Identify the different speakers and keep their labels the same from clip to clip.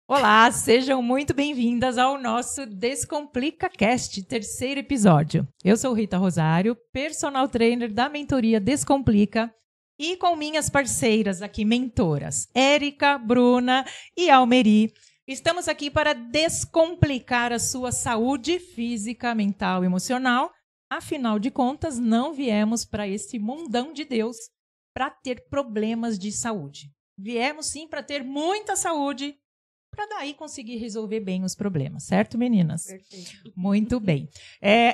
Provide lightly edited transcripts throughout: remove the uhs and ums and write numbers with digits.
Speaker 1: Olá, sejam muito bem-vindas ao nosso Descomplica Cast, terceiro episódio. Eu sou Rita Rosário, personal trainer da mentoria Descomplica e com minhas parceiras aqui, mentoras, Érica, Bruna e Almeri. Estamos aqui para descomplicar a sua saúde física, mental e emocional. Afinal de contas, não viemos para esse mundão de Deus para ter problemas de saúde. Viemos sim para ter muita saúde, para daí conseguir resolver bem os problemas, certo, meninas?
Speaker 2: Perfeito.
Speaker 1: Muito bem.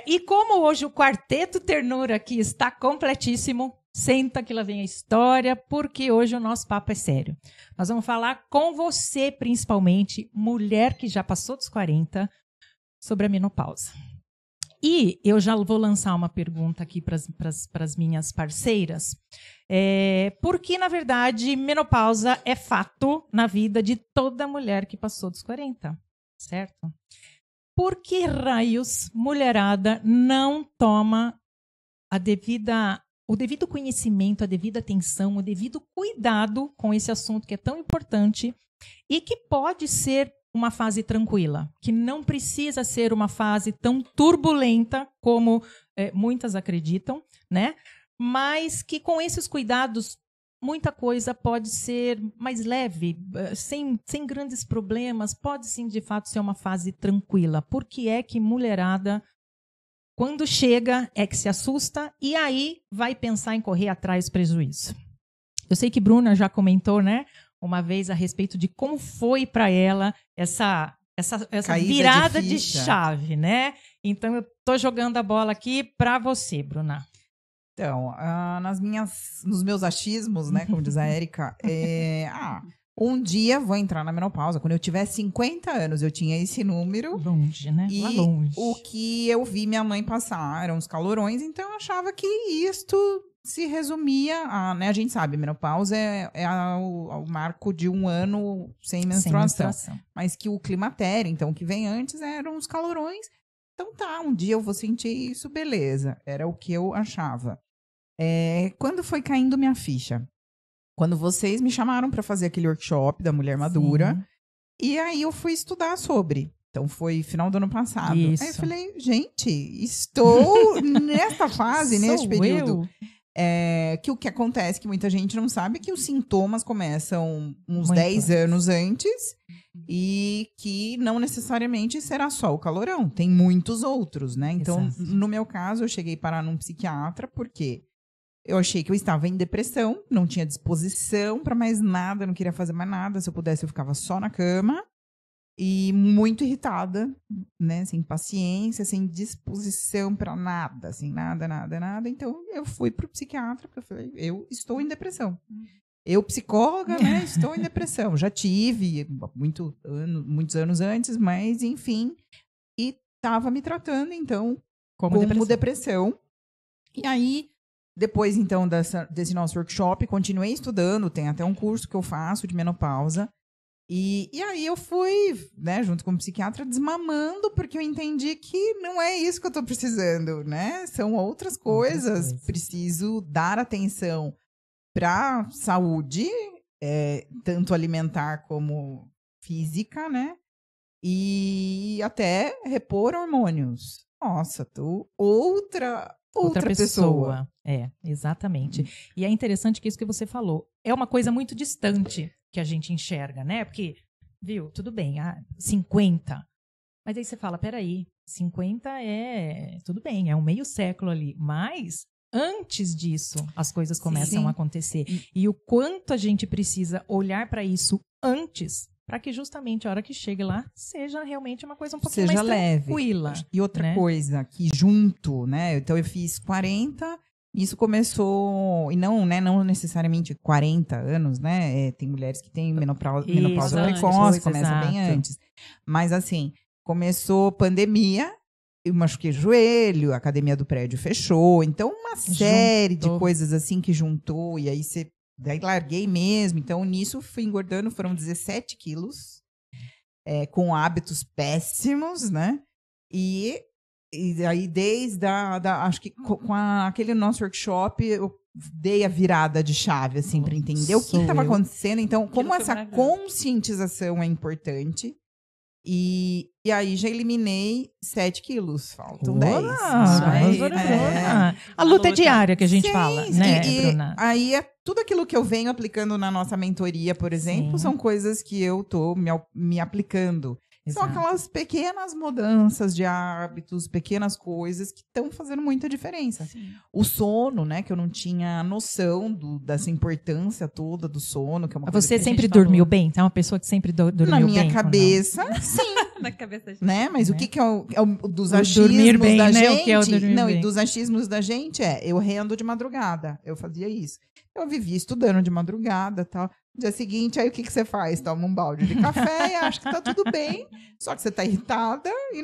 Speaker 1: E como hoje o Quarteto Ternura aqui está completíssimo, senta que lá vem a história, porque hoje o nosso papo é sério. Nós vamos falar com você, principalmente, mulher que já passou dos 40, sobre a menopausa. E eu já vou lançar uma pergunta aqui para as minhas parceiras, porque, na verdade, menopausa é fato na vida de toda mulher que passou dos 40, certo? Por que raios mulherada não toma o devido conhecimento, a devida atenção, o devido cuidado com esse assunto que é tão importante e que pode ser uma fase tranquila, que não precisa ser uma fase tão turbulenta como muitas acreditam, né? Mas que com esses cuidados muita coisa pode ser mais leve, sem grandes problemas, pode sim de fato ser uma fase tranquila. Por que é que mulherada, quando chega, é que se assusta e aí vai pensar em correr atrás do prejuízo? Eu sei que Bruna já comentou, né, uma vez a respeito de como foi para ela essa virada de chave, né? Então, eu estou jogando a bola aqui para você, Bruna.
Speaker 2: Então, nos meus achismos, né, como diz a Érica, um dia vou entrar na menopausa. Quando eu tiver 50 anos, eu tinha esse número.
Speaker 1: Longe, né?
Speaker 2: E
Speaker 1: lá longe.
Speaker 2: O que eu vi minha mãe passar eram os calorões, então eu achava que isto se resumia a, né, a gente sabe, menopausa é o marco de um ano sem menstruação. Mas que o climatério, então, o que vem antes eram os calorões. Então tá, um dia eu vou sentir isso, beleza. Era o que eu achava. Quando foi caindo minha ficha? Quando vocês me chamaram para fazer aquele workshop da Mulher Madura, sim. E aí eu fui estudar sobre. Então foi final do ano passado.
Speaker 1: Isso.
Speaker 2: Aí eu falei, gente, estou nessa fase, neste período. Que o que acontece, que muita gente não sabe, é que os sintomas começam uns 10 anos antes e que não necessariamente será só o calorão. Tem muitos outros, né? Então, exato. No meu caso, eu cheguei a parar num psiquiatra porque eu achei que eu estava em depressão, não tinha disposição para mais nada, não queria fazer mais nada. Se eu pudesse, eu ficava só na cama. E muito irritada, né? Sem paciência, sem disposição para nada, assim, nada. Então, eu fui pro psiquiatra, porque eu falei, eu estou em depressão. Eu, psicóloga, né? Estou em depressão. Já tive muitos anos antes, mas, enfim, e estava me tratando, então, como depressão. E aí, depois, então, desse nosso workshop, continuei estudando, tem até um curso que eu faço de menopausa. E aí eu fui, né, junto com o psiquiatra, desmamando, porque eu entendi que não é isso que eu tô precisando, né? São outras coisas. Preciso dar atenção pra saúde, tanto alimentar como física, né? E até repor hormônios. Nossa, outra pessoa.
Speaker 1: Exatamente. E é interessante que isso que você falou é uma coisa muito distante que a gente enxerga, né? Porque, viu, tudo bem, 50. Mas aí você fala, peraí, 50 tudo bem, é um meio século ali. Mas, antes disso, as coisas começam a acontecer. E o quanto a gente precisa olhar para isso antes, para que justamente a hora que chegue lá, seja realmente uma coisa um pouquinho mais tranquila.
Speaker 2: E outra coisa, que junto, né? Então, eu fiz 40... Isso começou, e não necessariamente 40 anos, né? Tem mulheres que têm menopausa precoce, começa bem antes. Mas assim, começou pandemia, eu machuquei o joelho, a academia do prédio fechou, então uma série de coisas assim que juntou, e aí daí larguei mesmo, então nisso fui engordando, foram 17 quilos, com hábitos péssimos, né? E aí, desde acho que com aquele nosso workshop, eu dei a virada de chave, assim, para entender o que estava acontecendo. Então, como essa conscientização é importante. E aí já eliminei 7 quilos, faltam 10.
Speaker 1: A luta diária que a gente fala, né, Bruna?
Speaker 2: Aí tudo aquilo que eu venho aplicando na nossa mentoria, por exemplo, são coisas que eu tô me aplicando. Exato. São aquelas pequenas mudanças de hábitos, pequenas coisas que estão fazendo muita diferença. Sim. O sono, né, que eu não tinha noção dessa importância toda do sono. Que é uma coisa
Speaker 1: Você sempre dormiu bem? Você é uma pessoa que sempre dormiu bem?
Speaker 2: Na minha cabeça, sim.
Speaker 1: Na cabeça,
Speaker 2: né? Mas o que é o dos achismos
Speaker 1: bem,
Speaker 2: da
Speaker 1: né?
Speaker 2: gente?
Speaker 1: O que é o dormir
Speaker 2: não,
Speaker 1: bem.
Speaker 2: E dos achismos da gente eu rendo de madrugada. Eu fazia isso. Eu vivia estudando de madrugada, tal. No dia seguinte, aí o que você faz? Toma um balde de café e acha que tá tudo bem. Só que você tá irritada e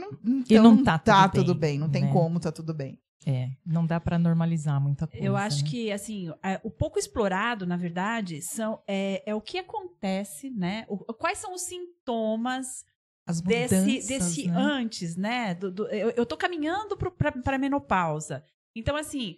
Speaker 2: não tá tudo bem. Não tem como tá tudo bem.
Speaker 1: Não dá para normalizar muita coisa.
Speaker 3: Eu acho que, assim, o pouco explorado, na verdade, é o que acontece, né? Quais são os sintomas
Speaker 1: as mudanças,
Speaker 3: desse né? Antes, né? Eu tô caminhando para a menopausa. Então, assim,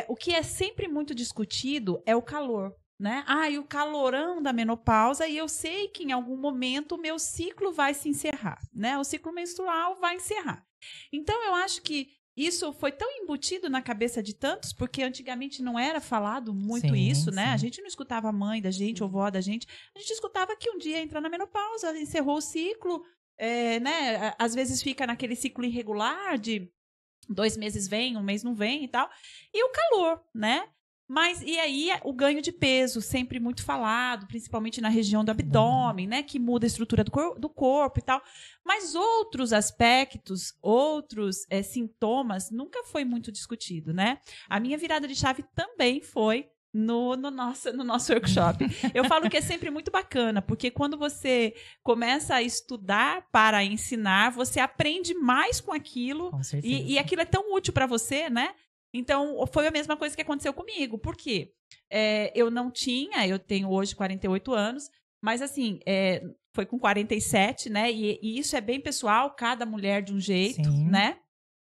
Speaker 3: o que é sempre muito discutido é o calor. Né? E o calorão da menopausa, e eu sei que em algum momento o meu ciclo vai se encerrar, né? O ciclo menstrual vai encerrar. Então, eu acho que isso foi tão embutido na cabeça de tantos, porque antigamente não era falado muito isso, né? A gente não escutava a mãe da gente, ou vó da gente. A gente escutava que um dia entra na menopausa, encerrou o ciclo, né? Às vezes fica naquele ciclo irregular de 2 meses vem, 1 mês não vem e tal. E o calor, né? Mas, e aí, o ganho de peso, sempre muito falado, principalmente na região do abdômen, né? Que muda a estrutura do corpo e tal. Mas outros aspectos, outros sintomas, nunca foi muito discutido, né? A minha virada de chave também foi no nosso workshop. Eu falo que é sempre muito bacana, porque quando você começa a estudar para ensinar, você aprende mais com aquilo.
Speaker 1: Com certeza.
Speaker 3: E aquilo é tão útil para você, né? Então, foi a mesma coisa que aconteceu comigo. Por quê? Eu tenho hoje 48 anos, mas assim, foi com 47, né? E isso é bem pessoal, cada mulher de um jeito, né?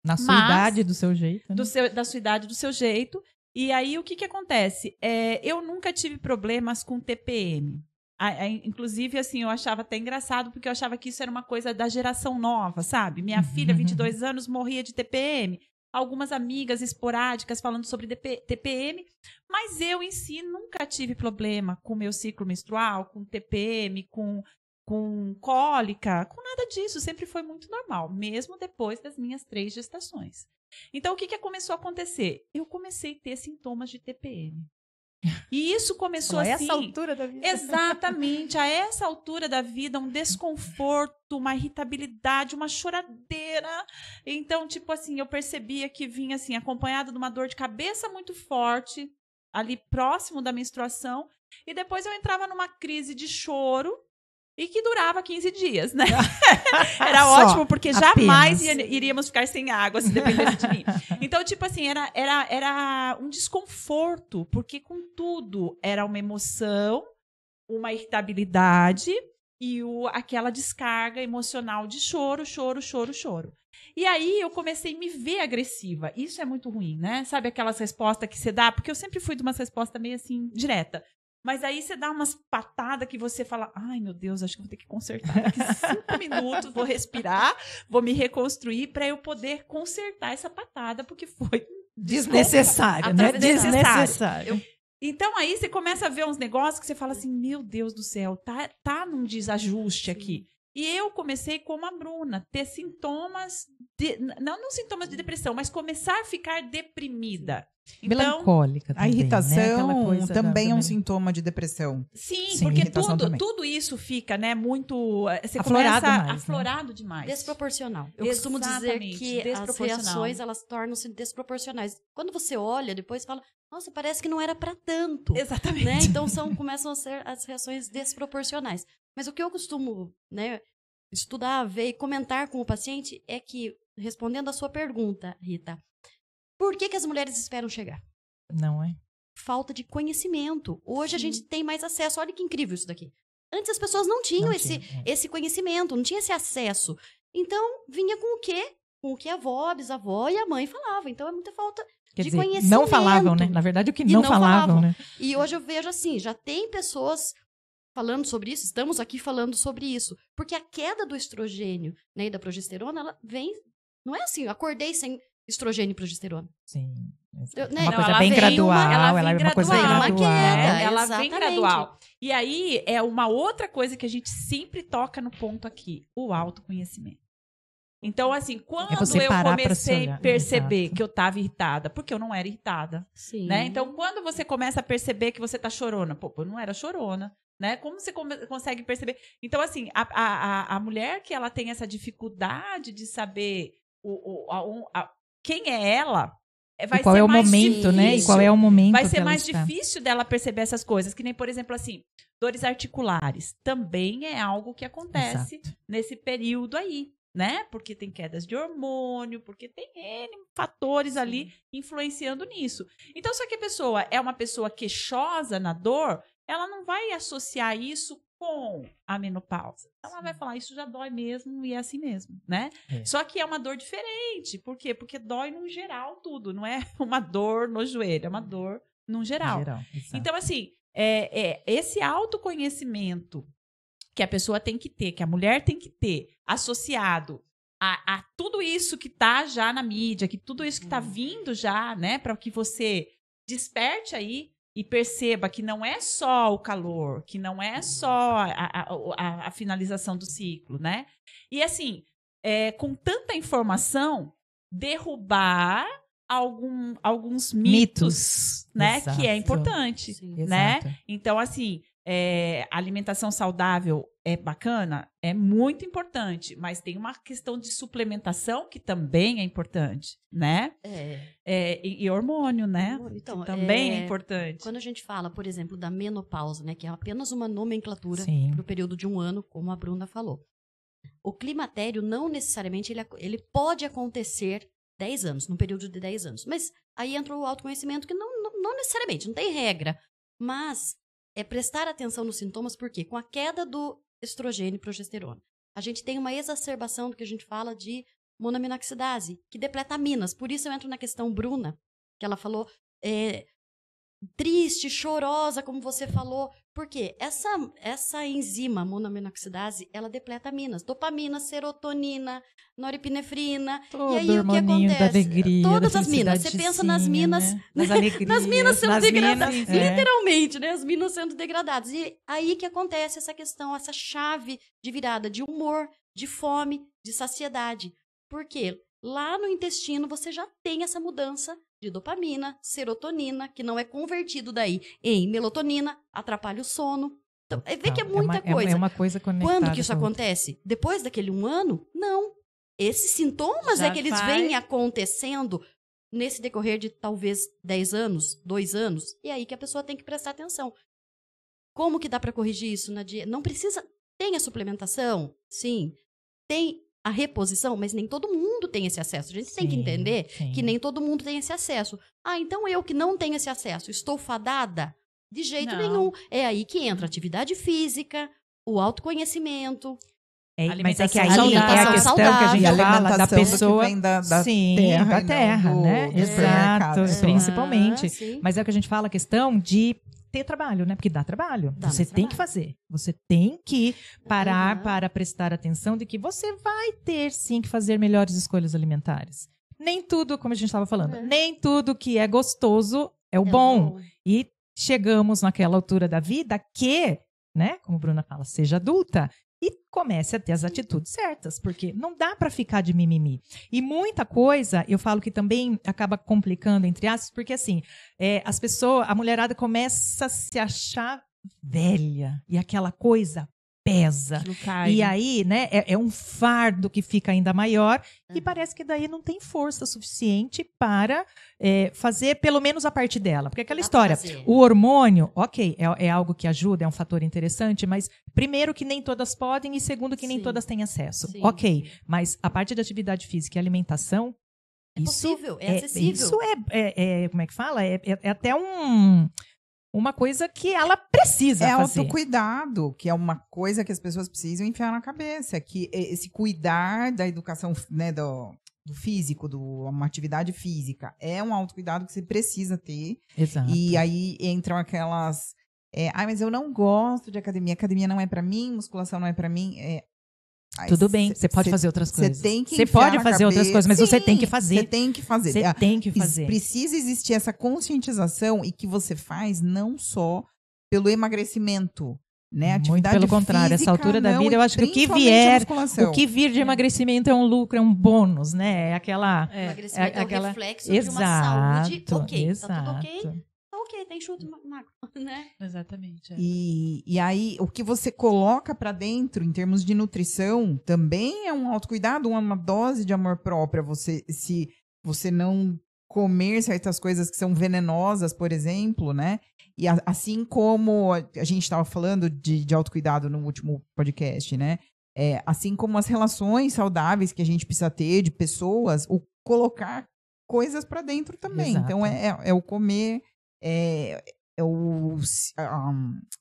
Speaker 1: Na sua idade, do seu jeito. Né?
Speaker 3: Da sua idade, do seu jeito. E aí, o que acontece? Eu nunca tive problemas com TPM. Inclusive, assim, eu achava até engraçado, porque eu achava que isso era uma coisa da geração nova, sabe? Minha filha, 22 anos, morria de TPM. Algumas amigas esporádicas falando sobre TPM, mas eu em si nunca tive problema com meu ciclo menstrual, com TPM, com cólica, com nada disso. Sempre foi muito normal, mesmo depois das minhas 3 gestações. Então, o que começou a acontecer? Eu comecei a ter sintomas de TPM. E isso começou assim...
Speaker 1: A essa altura da vida.
Speaker 3: Exatamente. A essa altura da vida, um desconforto, uma irritabilidade, uma choradeira. Então, tipo assim, eu percebia que vinha assim, acompanhado de uma dor de cabeça muito forte, ali próximo da menstruação. E depois eu entrava numa crise de choro. E que durava 15 dias, né? Era ótimo, porque jamais iríamos ficar sem água, se dependesse de mim. Então, tipo assim, era um desconforto, porque com tudo era uma emoção, uma irritabilidade e aquela descarga emocional de choro. E aí eu comecei a me ver agressiva. Isso é muito ruim, né? Sabe aquelas respostas que você dá? Porque eu sempre fui de umas respostas meio assim, direta. Mas aí você dá umas patadas que você fala, ai meu Deus, acho que vou ter que consertar daqui 5 minutos, vou respirar, vou me reconstruir para eu poder consertar essa patada, porque foi
Speaker 1: desnecessário, né? Desnecessário.
Speaker 3: Então aí você começa a ver uns negócios que você fala assim, meu Deus do céu, tá num desajuste aqui. E eu comecei, como a Bruna, ter sintomas, não sintomas de depressão, mas começar a ficar deprimida.
Speaker 1: Então, melancólica também,
Speaker 2: a irritação,
Speaker 1: né? Coisa
Speaker 2: também é um sintoma de depressão.
Speaker 3: Sim, porque tudo isso fica, né, muito... Você
Speaker 1: aflorado
Speaker 3: começa
Speaker 1: demais,
Speaker 3: aflorado demais.
Speaker 4: Desproporcional. Eu costumo dizer que as reações, elas tornam-se desproporcionais. Quando você olha, depois fala, nossa, parece que não era para tanto.
Speaker 3: Exatamente.
Speaker 4: Né? Então, começam a ser as reações desproporcionais. Mas o que eu costumo, né, estudar, ver e comentar com o paciente é que, respondendo a sua pergunta, Rita, por que as mulheres esperam chegar?
Speaker 1: Não é?
Speaker 4: Falta de conhecimento. Hoje a gente tem mais acesso. Olha que incrível isso daqui. Antes as pessoas não tinham esse conhecimento, não tinha esse acesso. Então, vinha com o quê? Com o que a avó, a bisavó e a mãe falavam. Então, é muita falta
Speaker 1: Quer
Speaker 4: de
Speaker 1: dizer,
Speaker 4: conhecimento.
Speaker 1: não falavam, né? Na verdade, o que não falavam, né?
Speaker 4: E hoje eu vejo assim, já tem pessoas falando sobre isso, estamos aqui falando sobre isso. Porque a queda do estrogênio, né, e da progesterona, ela vem... Não é assim, eu acordei sem estrogênio e progesterona.
Speaker 1: Sim.
Speaker 4: Eu, né,
Speaker 1: Uma coisa
Speaker 4: ela
Speaker 1: bem
Speaker 4: vem
Speaker 1: gradual,
Speaker 3: ela
Speaker 1: ela é
Speaker 3: vem
Speaker 1: uma coisa
Speaker 3: gradual,
Speaker 4: uma
Speaker 1: gradual.
Speaker 4: queda.
Speaker 3: Ela
Speaker 4: Exatamente.
Speaker 3: vem gradual. E aí, é uma outra coisa que a gente sempre toca no ponto aqui, o autoconhecimento. Então, assim, quando
Speaker 1: você
Speaker 3: eu
Speaker 1: parar pra se
Speaker 3: comecei a
Speaker 1: olhar.
Speaker 3: perceber
Speaker 1: Exato.
Speaker 3: que eu estava irritada, porque eu não era irritada,
Speaker 4: Sim.
Speaker 3: né? Então, quando você começa a perceber que você tá chorona, pô, eu não era chorona, né? Como você consegue perceber? Então, assim, a mulher que ela tem essa dificuldade de saber quem é ela, vai
Speaker 1: E qual
Speaker 3: ser
Speaker 1: é o
Speaker 3: mais
Speaker 1: momento,
Speaker 3: difícil,
Speaker 1: né? E qual é o momento
Speaker 3: vai
Speaker 1: que
Speaker 3: ser
Speaker 1: ela
Speaker 3: mais
Speaker 1: está.
Speaker 3: difícil dela perceber essas coisas, que nem, por exemplo, assim, dores articulares. Também é algo que acontece nesse período aí, né? Porque tem quedas de hormônio, porque tem N fatores ali influenciando nisso. Então, só que a pessoa é uma pessoa queixosa na dor, ela não vai associar isso com a menopausa. Ela vai falar, isso já dói mesmo e é assim mesmo, né?
Speaker 1: É.
Speaker 3: Só que é uma dor diferente. Por quê? Porque dói no geral tudo. Não é uma dor no joelho, é uma dor no geral.
Speaker 1: Exato.
Speaker 3: Então, assim, esse autoconhecimento que a pessoa tem que ter, que a mulher tem que ter, associado a tudo isso que tá já na mídia, que tudo isso que tá vindo já, né? Para que você desperte aí e perceba que não é só o calor, que não é só a finalização do ciclo, né? E assim, com tanta informação, derrubar alguns mitos, né?
Speaker 1: Exato.
Speaker 3: Que é importante,
Speaker 4: Sim.
Speaker 3: né?
Speaker 1: Exato.
Speaker 3: Então, assim, a alimentação saudável é bacana, é muito importante, mas tem uma questão de suplementação que também é importante, né? E hormônio, né?
Speaker 4: Então,
Speaker 3: que também é importante.
Speaker 4: Quando a gente fala, por exemplo, da menopausa, né, que é apenas uma nomenclatura
Speaker 1: Sim.
Speaker 4: para o período de um ano, como a Bruna falou. O climatério não necessariamente ele pode acontecer 10 anos, num período de 10 anos. Mas aí entra o autoconhecimento que não necessariamente, não tem regra. Mas é prestar atenção nos sintomas, porque com a queda do estrogênio e progesterona, a gente tem uma exacerbação do que a gente fala de monoaminoxidase, que depleta aminas. Por isso eu entro na questão Bruna, que ela falou triste, chorosa, como você falou. Porque essa enzima monoaminoxidase, ela depleta aminas. Dopamina, serotonina, norepinefrina.
Speaker 1: Todo
Speaker 4: e aí o que
Speaker 1: hormoninho da
Speaker 4: acontece?
Speaker 1: alegria,
Speaker 4: Todas
Speaker 1: da
Speaker 4: as minas. Você pensa nas
Speaker 1: felicidadezinha,
Speaker 4: minas,
Speaker 1: né? Nas alegrias,
Speaker 4: nas minas sendo
Speaker 1: nas
Speaker 4: degradadas.
Speaker 1: minas,
Speaker 4: Literalmente, né? As minas sendo degradadas. E aí que acontece essa questão, essa chave de virada de humor, de fome, de saciedade. Por quê? Lá no intestino você já tem essa mudança de dopamina, serotonina, que não é convertido daí em melatonina, atrapalha o sono. Então, vê que é muita coisa.
Speaker 1: É uma coisa conectada.
Speaker 4: Quando que isso
Speaker 1: com a outra.
Speaker 4: acontece? Depois daquele 1 ano? Não. Esses sintomas
Speaker 3: Já
Speaker 4: é que eles vêm acontecendo nesse decorrer de talvez 10 anos, 2 anos. E aí que a pessoa tem que prestar atenção. Como que dá para corrigir isso na dieta? Não precisa... Tem a suplementação? Sim. Tem a reposição? Mas nem todo mundo tem esse acesso. A gente tem que entender que nem todo mundo tem esse acesso. Ah, então eu que não tenho esse acesso, estou fadada? De jeito nenhum. É aí que entra a atividade física, o autoconhecimento.
Speaker 1: Mas é que aí
Speaker 3: Alimentação
Speaker 1: é a questão que a gente
Speaker 2: E a
Speaker 1: fala da
Speaker 2: alimentação do que
Speaker 1: pessoa...
Speaker 2: vem da
Speaker 1: sim,
Speaker 2: terra
Speaker 1: da
Speaker 2: e não
Speaker 1: terra, né?
Speaker 2: do
Speaker 1: Exato,
Speaker 2: supermercado.
Speaker 1: principalmente.
Speaker 4: Sim.
Speaker 1: Mas é o que a gente fala, a questão de ter trabalho, né? Porque dá trabalho.
Speaker 4: Dá
Speaker 1: Você
Speaker 4: mais
Speaker 1: tem que
Speaker 4: trabalho.
Speaker 1: fazer. Você tem que parar
Speaker 4: Uhum.
Speaker 1: para prestar atenção de que você vai ter, sim, que fazer melhores escolhas alimentares. Nem tudo, como a gente estava falando, nem tudo que é gostoso é o bom. E chegamos naquela altura da vida que, né, como a Bruna fala, seja adulta e comece a ter as atitudes certas, porque não dá para ficar de mimimi. E muita coisa, eu falo que também acaba complicando, entre aspas, porque assim, as pessoas, a mulherada começa a se achar velha e aquela coisa pesa. E aí, né, é um fardo que fica ainda maior e parece que daí não tem força suficiente para fazer pelo menos a parte dela. Porque aquela história, o hormônio, ok, é algo que ajuda, é um fator interessante, mas primeiro que nem todas podem e segundo que nem todas têm acesso.
Speaker 4: Sim.
Speaker 1: Ok, mas a parte da atividade física e alimentação, isso
Speaker 4: possível, é acessível.
Speaker 1: Isso como é que fala? É até uma coisa que ela precisa fazer.
Speaker 2: Autocuidado, que é uma coisa que as pessoas precisam enfiar na cabeça, que esse cuidar da educação, né, físico, uma atividade física, é um autocuidado que você precisa ter.
Speaker 1: Exato.
Speaker 2: E aí entram aquelas... mas eu não gosto de academia. Academia não é pra mim, musculação não é pra mim.
Speaker 1: Tudo bem, você pode fazer outras coisas.
Speaker 2: Você tem que
Speaker 1: Você pode fazer outras coisas, mas você tem que fazer.
Speaker 2: Você tem que fazer.
Speaker 1: Você tem que fazer.
Speaker 2: Precisa existir essa conscientização e que você faz não só pelo emagrecimento, né?
Speaker 1: Muito pelo contrário, essa altura da vida, eu acho que o que vir de emagrecimento é um lucro, é um bônus, né? É aquela...
Speaker 4: Emagrecimento é o reflexo de uma saúde. Ok,
Speaker 1: exato.
Speaker 4: tá tudo ok? Ok, tem chute magro, né?
Speaker 3: Exatamente.
Speaker 2: E aí, o que você coloca pra dentro, em termos de nutrição, também é um autocuidado, uma dose de amor próprio. Se você não comer certas coisas que são venenosas, por exemplo, né? E assim como a gente estava falando de autocuidado no último podcast, né? Assim como as relações saudáveis que a gente precisa ter de pessoas, o colocar coisas pra dentro também.
Speaker 1: Exato.
Speaker 2: Então, é o comer...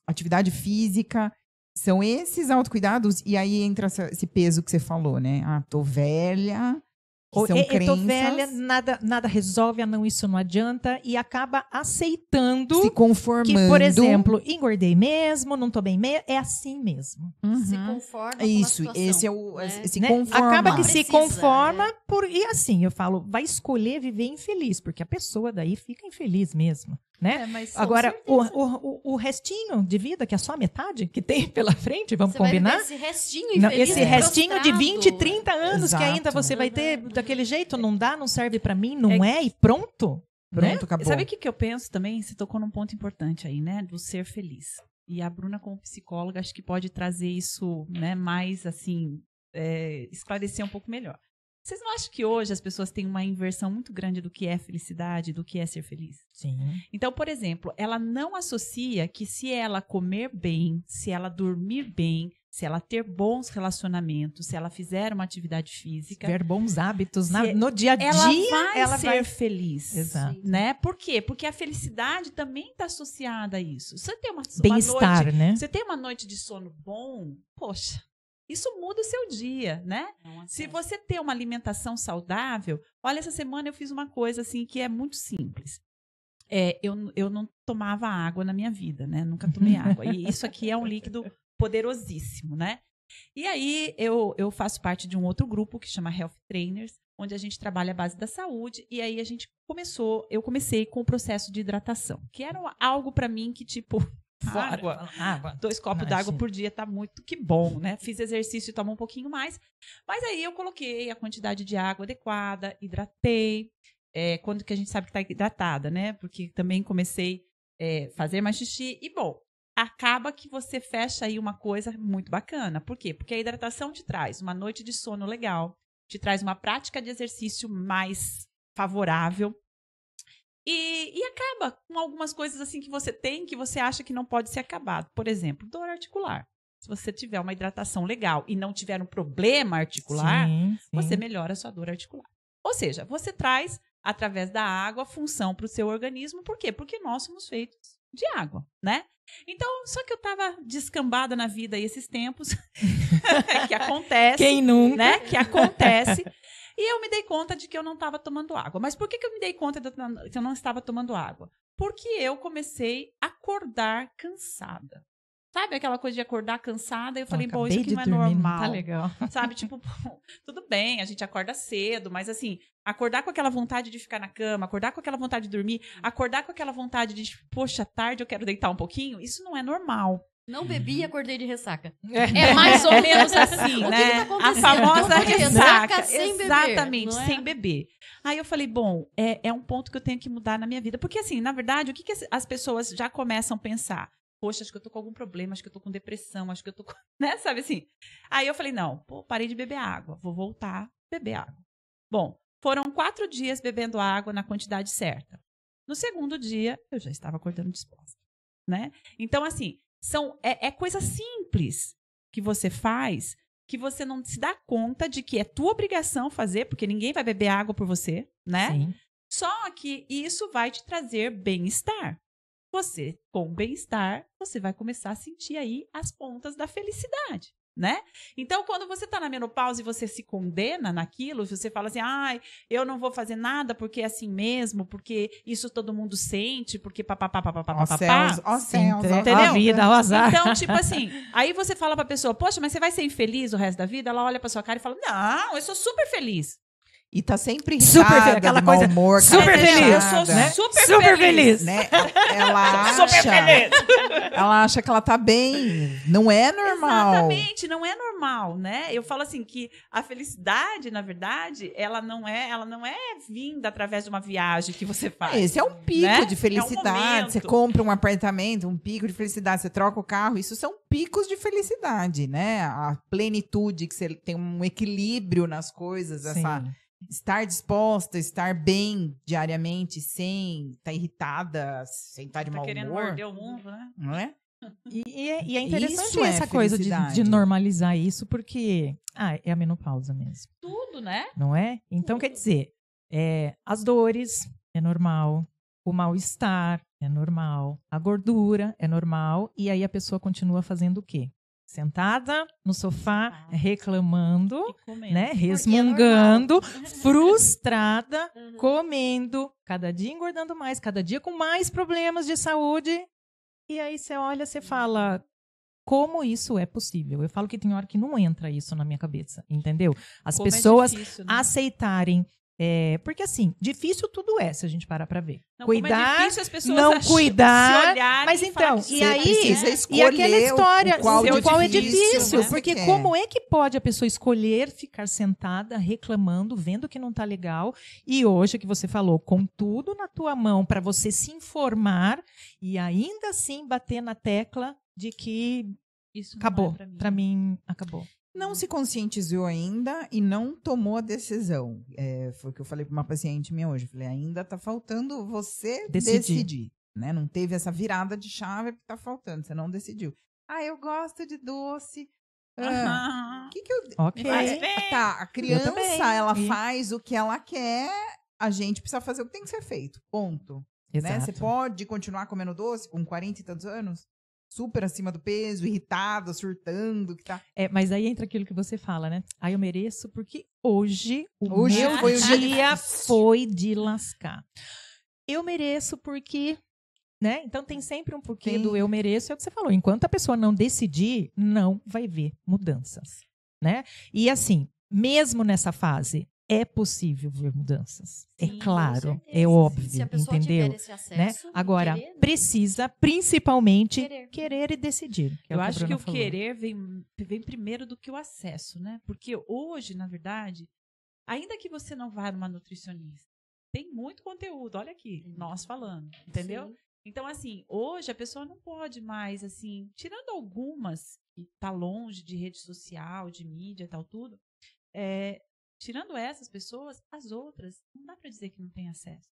Speaker 2: atividade física, são esses autocuidados, e aí entra esse peso que você falou, né? Tô velha, que são crenças.
Speaker 1: Tô velha, nada resolve, não, isso não adianta, e acaba aceitando
Speaker 2: se conformando.
Speaker 1: Que, por exemplo, engordei mesmo, não tô bem mesmo, é assim mesmo.
Speaker 4: Se conforma com
Speaker 2: Isso,
Speaker 4: a situação,
Speaker 2: esse é o...
Speaker 4: né?
Speaker 2: Se
Speaker 1: Né?
Speaker 2: conforma.
Speaker 1: Acaba que
Speaker 4: Precisa,
Speaker 1: se conforma, e assim, eu falo, vai escolher viver infeliz, porque a pessoa daí fica infeliz mesmo, né?
Speaker 3: Mas
Speaker 1: Agora, o restinho de vida, que é só a metade que tem pela frente, vamos
Speaker 4: Você vai
Speaker 1: combinar?
Speaker 4: viver esse restinho
Speaker 1: Não,
Speaker 4: infeliz,
Speaker 1: esse restinho de
Speaker 4: prostrado.
Speaker 1: 20, 30 anos
Speaker 2: Exato.
Speaker 1: que ainda você vai ter daquele jeito, não dá, não serve pra mim, não é, e pronto. Né?
Speaker 2: Pronto, acabou.
Speaker 3: Sabe o que eu penso também? Você tocou num ponto importante aí, né? Do ser feliz. E a Bruna, como psicóloga, acho que pode trazer isso, né, mais, assim, esclarecer um pouco melhor. Vocês não acham que hoje as pessoas têm uma inversão muito grande do que é felicidade, do que é ser feliz?
Speaker 1: Sim.
Speaker 3: Então, por exemplo, ela não associa que se ela comer bem, se ela dormir bem, se ela ter bons relacionamentos, se ela fizer uma atividade física,
Speaker 1: Ver bons hábitos
Speaker 3: Se
Speaker 1: no dia a dia,
Speaker 3: ela vai ser feliz.
Speaker 1: Exato.
Speaker 3: Né? Por quê? Porque a felicidade também está associada a isso. Você tem uma
Speaker 1: Bem-estar,
Speaker 3: noite,
Speaker 1: né?
Speaker 3: você tem uma noite de sono bom, poxa, isso muda o seu dia, né? Se você ter uma alimentação saudável, olha, essa semana eu fiz uma coisa assim que é muito simples. Eu não tomava água na minha vida, né? Nunca tomei água. E isso aqui é um líquido poderosíssimo, né? E aí eu faço parte de um outro grupo que chama Health Trainers, onde a gente trabalha a base da saúde, e aí eu comecei com o processo de hidratação, que era algo para mim que tipo, água. 2 copos d'água por dia tá muito que bom, né? Fiz exercício e tomo um pouquinho mais, mas aí eu coloquei a quantidade de água adequada, hidratei, quando que a gente sabe que tá hidratada, né? Porque também comecei a fazer mais xixi, e bom, acaba que você fecha aí uma coisa muito bacana. Por quê? Porque a hidratação te traz uma noite de sono legal, te traz uma prática de exercício mais favorável e acaba com algumas coisas assim que você tem, que você acha que não pode ser acabado. Por exemplo, dor articular. Se você tiver uma hidratação legal e não tiver um problema articular,
Speaker 1: sim.
Speaker 3: você melhora a sua dor articular. Ou seja, você traz, através da água, função para o seu organismo. Por quê? Porque nós somos feitos de água, né? Então, só que eu tava descambada na vida aí esses tempos, que acontece.
Speaker 1: Quem nunca?
Speaker 3: Né? Que acontece. E eu me dei conta de que eu não estava tomando água. Mas por que eu me dei conta de que eu não estava tomando água? Porque eu comecei a acordar cansada. Sabe aquela coisa de acordar cansada? Eu falei, bom, isso aqui não é normal.
Speaker 1: Tá legal.
Speaker 3: Sabe, tipo, tudo bem, a gente acorda cedo, mas assim, acordar com aquela vontade de ficar na cama, acordar com aquela vontade de dormir, acordar com aquela vontade de, poxa, tarde eu quero deitar um pouquinho, isso não é normal.
Speaker 4: Não bebi e acordei de ressaca.
Speaker 3: É mais ou menos assim, né? A famosa ressaca.
Speaker 4: Sem beber,
Speaker 3: Exatamente,
Speaker 4: não é?
Speaker 3: sem beber. Aí eu falei, bom, é um ponto que eu tenho que mudar na minha vida. Porque assim, na verdade, o que as pessoas já começam a pensar? Poxa, acho que eu tô com algum problema, acho que eu tô com depressão, acho que eu tô com... Né? Sabe assim? Aí eu falei, não, parei de beber água, vou voltar a beber água. Bom, foram 4 dias bebendo água na quantidade certa. No segundo dia, eu já estava acordando disposta, né? Então, assim, é coisa simples que você faz, que você não se dá conta de que é tua obrigação fazer, porque ninguém vai beber água por você, né?
Speaker 1: Sim.
Speaker 3: Só que isso vai te trazer bem-estar. Você, com bem-estar, você vai começar a sentir aí as pontas da felicidade. né? Então, quando você tá na menopausa e você se condena naquilo, você fala assim, ai, eu não vou fazer nada porque é assim mesmo, porque isso todo mundo sente, porque
Speaker 2: Ó céus, ó céus, ó
Speaker 1: Entendeu? A vida, o azar.
Speaker 3: Então, tipo assim, aí você fala pra pessoa, poxa, mas você vai ser infeliz o resto da vida? Ela olha pra sua cara e fala, não, eu sou super feliz.
Speaker 2: E tá sempre
Speaker 1: Super
Speaker 2: irritada,
Speaker 1: feliz, aquela
Speaker 2: de mau
Speaker 1: coisa
Speaker 2: humor,
Speaker 1: super feliz.
Speaker 3: Eu sou
Speaker 1: né?
Speaker 3: super feliz.
Speaker 2: né? Ela acha que ela tá bem. Não é normal.
Speaker 3: Exatamente, não é normal, né? Eu falo assim que a felicidade, na verdade, ela não é vinda através de uma viagem que você faz.
Speaker 2: Esse é um pico
Speaker 3: né?
Speaker 2: de felicidade.
Speaker 3: É um
Speaker 2: Você
Speaker 3: momento.
Speaker 2: compra um apartamento, um pico de felicidade. Você troca o carro. Isso são picos de felicidade, né? A plenitude, que você tem um equilíbrio nas coisas, essa estar disposta, estar bem diariamente, sem estar irritada, sem estar de
Speaker 3: Tá
Speaker 2: mau
Speaker 3: querendo
Speaker 2: humor.
Speaker 3: morder o mundo, né?
Speaker 2: Não é?
Speaker 1: E é interessante
Speaker 2: Isso é
Speaker 1: essa coisa de
Speaker 2: felicidade.
Speaker 1: normalizar isso, porque é a menopausa mesmo,
Speaker 3: Tudo, né?
Speaker 1: não é? Então, quer dizer, as dores é normal, o mal-estar é normal, a gordura é normal, e aí a pessoa continua fazendo o quê? Sentada no sofá, reclamando,
Speaker 3: E comendo.
Speaker 1: né?
Speaker 4: é
Speaker 1: Resmungando,
Speaker 4: normal.
Speaker 1: frustrada,
Speaker 4: Uhum.
Speaker 1: comendo, cada dia engordando mais, cada dia com mais problemas de saúde. E aí você olha, você fala, como isso é possível? Eu falo que tem hora que não entra isso na minha cabeça, entendeu? As
Speaker 3: Como é
Speaker 1: pessoas
Speaker 3: difícil, né?
Speaker 1: aceitarem. Porque assim, difícil tudo é, se a gente parar pra ver.
Speaker 3: Não, como é
Speaker 1: Cuidar,
Speaker 3: difícil as pessoas
Speaker 1: não
Speaker 3: se
Speaker 1: cuidar,
Speaker 3: olharem
Speaker 1: mas
Speaker 3: e falar
Speaker 1: então,
Speaker 3: que
Speaker 1: e
Speaker 3: você
Speaker 1: aí-
Speaker 2: Precisa
Speaker 1: E
Speaker 2: escolher
Speaker 1: aquela história,
Speaker 2: o qual
Speaker 1: é
Speaker 2: difícil,
Speaker 1: difícil,
Speaker 2: você
Speaker 1: porque
Speaker 2: quer.
Speaker 1: como é que pode a pessoa escolher ficar sentada, reclamando, vendo que não tá legal, e hoje que você falou, com tudo na tua mão para você se informar e ainda assim bater na tecla de que
Speaker 3: isso não
Speaker 1: acabou,
Speaker 3: é
Speaker 1: para mim acabou.
Speaker 2: Não se conscientizou ainda e não tomou a decisão. Foi o que eu falei para uma paciente minha hoje. Eu falei, ainda tá faltando você decidir, né? Não teve essa virada de chave porque tá faltando, você não decidiu. Eu gosto de doce. O que eu...
Speaker 1: Ok.
Speaker 3: Faz bem.
Speaker 2: Tá, a criança,
Speaker 1: também.
Speaker 2: ela
Speaker 1: E-
Speaker 2: faz o que ela quer, a gente precisa fazer o que tem que ser feito. Ponto. Né?
Speaker 1: Exato.
Speaker 2: Você pode continuar comendo doce com 40 e tantos anos? Super acima do peso, irritada, surtando, que tá...
Speaker 1: Mas aí entra aquilo que você fala, né? Eu mereço porque hoje
Speaker 2: Hoje
Speaker 1: meu
Speaker 2: foi um dia
Speaker 1: dia
Speaker 2: difícil.
Speaker 1: foi de lascar. Eu mereço porque, né? Então tem sempre um porquê
Speaker 2: Sim.
Speaker 1: do eu mereço, é o que você falou. Enquanto a pessoa não decidir, não vai ver mudanças, né? E assim, mesmo nessa fase, é possível ver mudanças.
Speaker 3: Sim,
Speaker 1: É
Speaker 3: com
Speaker 1: claro,
Speaker 4: certeza.
Speaker 1: é óbvio,
Speaker 4: Se a pessoa
Speaker 1: entendeu?
Speaker 4: tiver esse
Speaker 1: Né?
Speaker 4: acesso,
Speaker 1: Agora,
Speaker 4: querer, né?
Speaker 1: precisa principalmente
Speaker 4: Querer.
Speaker 1: querer e decidir. Que é
Speaker 3: Eu
Speaker 1: o
Speaker 3: acho
Speaker 1: a
Speaker 3: que
Speaker 1: Bruna
Speaker 3: o
Speaker 1: falou.
Speaker 3: querer vem primeiro do que o acesso, né? Porque hoje, na verdade, ainda que você não vá numa nutricionista, tem muito conteúdo, olha aqui, nós falando, entendeu?
Speaker 4: Sim.
Speaker 3: Então, assim, hoje a pessoa não pode mais, assim, tirando algumas que tá longe de rede social, de mídia e tal, tudo, tirando essas pessoas, as outras, não dá para dizer que não tem acesso,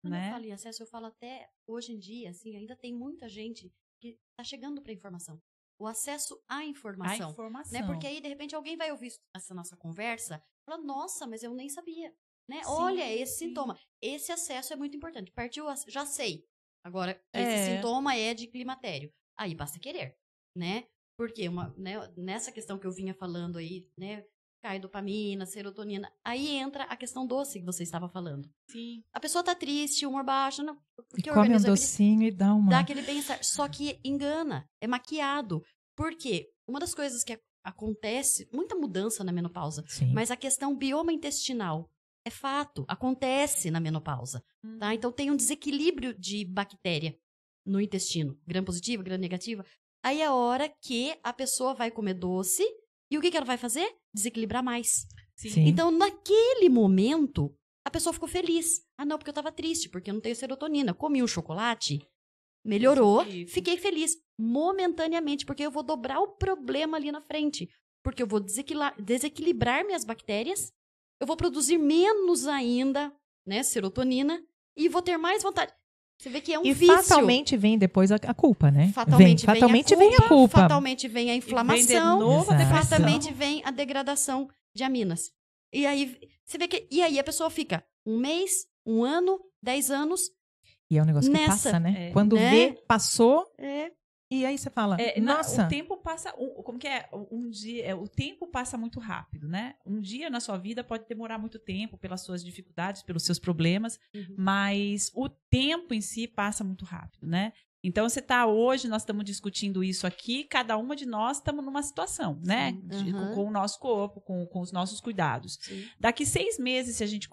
Speaker 4: Quando
Speaker 3: né?
Speaker 4: eu falo em acesso, eu falo até hoje em dia, assim, ainda tem muita gente que está chegando para informação. O acesso à
Speaker 3: A
Speaker 4: informação.
Speaker 3: informação.
Speaker 4: Né? Porque aí, de repente, alguém vai ouvir essa nossa conversa e fala, nossa, mas eu nem sabia. Né?
Speaker 3: Sim,
Speaker 4: Olha, esse
Speaker 3: sim.
Speaker 4: sintoma. Esse acesso é muito importante. Partiu, já sei. Agora,
Speaker 3: É.
Speaker 4: esse sintoma é de climatério. Aí basta querer, né? Porque nessa questão que eu vinha falando aí, né? Cai dopamina, serotonina. Aí entra a questão doce que você estava falando.
Speaker 3: Sim.
Speaker 4: A pessoa tá triste, humor baixo, não,
Speaker 1: E
Speaker 4: porque o
Speaker 1: come um
Speaker 4: organismo
Speaker 1: docinho e dá uma...
Speaker 4: dá aquele bem-estar. Só que engana, é maquiado. Por quê? Uma das coisas que acontece, muita mudança na menopausa,
Speaker 1: Sim.
Speaker 4: mas a questão bioma intestinal é fato, acontece na menopausa, tá? Então tem um desequilíbrio de bactéria no intestino, gram positiva, gram negativa. Aí é a hora que a pessoa vai comer doce e o que ela vai fazer? Desequilibrar mais.
Speaker 1: Sim.
Speaker 4: Então, naquele momento, a pessoa ficou feliz. Ah, não, porque eu tava triste, porque eu não tenho serotonina. Comi um chocolate, melhorou,
Speaker 3: Isso.
Speaker 4: fiquei feliz. Momentaneamente, porque eu vou dobrar o problema ali na frente. Porque eu vou desequilibrar minhas bactérias, eu vou produzir menos ainda, né, serotonina, e vou ter mais vontade. Você vê que é um
Speaker 1: E
Speaker 4: vício.
Speaker 1: fatalmente vem depois a culpa, né?
Speaker 4: Fatalmente
Speaker 1: vem a culpa.
Speaker 4: Fatalmente vem a inflamação.
Speaker 3: novo
Speaker 1: a
Speaker 3: a
Speaker 1: depressão.
Speaker 4: Fatalmente vem a degradação de aminas. E aí, você vê que... E aí a pessoa fica 1 mês, 1 ano, 10 anos.
Speaker 1: E é um negócio que
Speaker 4: Nessa,
Speaker 1: passa, né?
Speaker 3: é,
Speaker 1: Quando
Speaker 4: né?
Speaker 1: vê, passou, E aí você fala, nossa...
Speaker 3: O tempo passa... Como que é? Um dia... O tempo passa muito rápido, né? Um dia na sua vida pode demorar muito tempo pelas suas dificuldades, pelos seus problemas, mas o tempo em si passa muito rápido, né? Então, você tá hoje, nós estamos discutindo isso aqui, cada uma de nós estamos numa situação, né? Com o nosso corpo, com os nossos cuidados.
Speaker 4: Sim.
Speaker 3: Daqui 6 meses, se a gente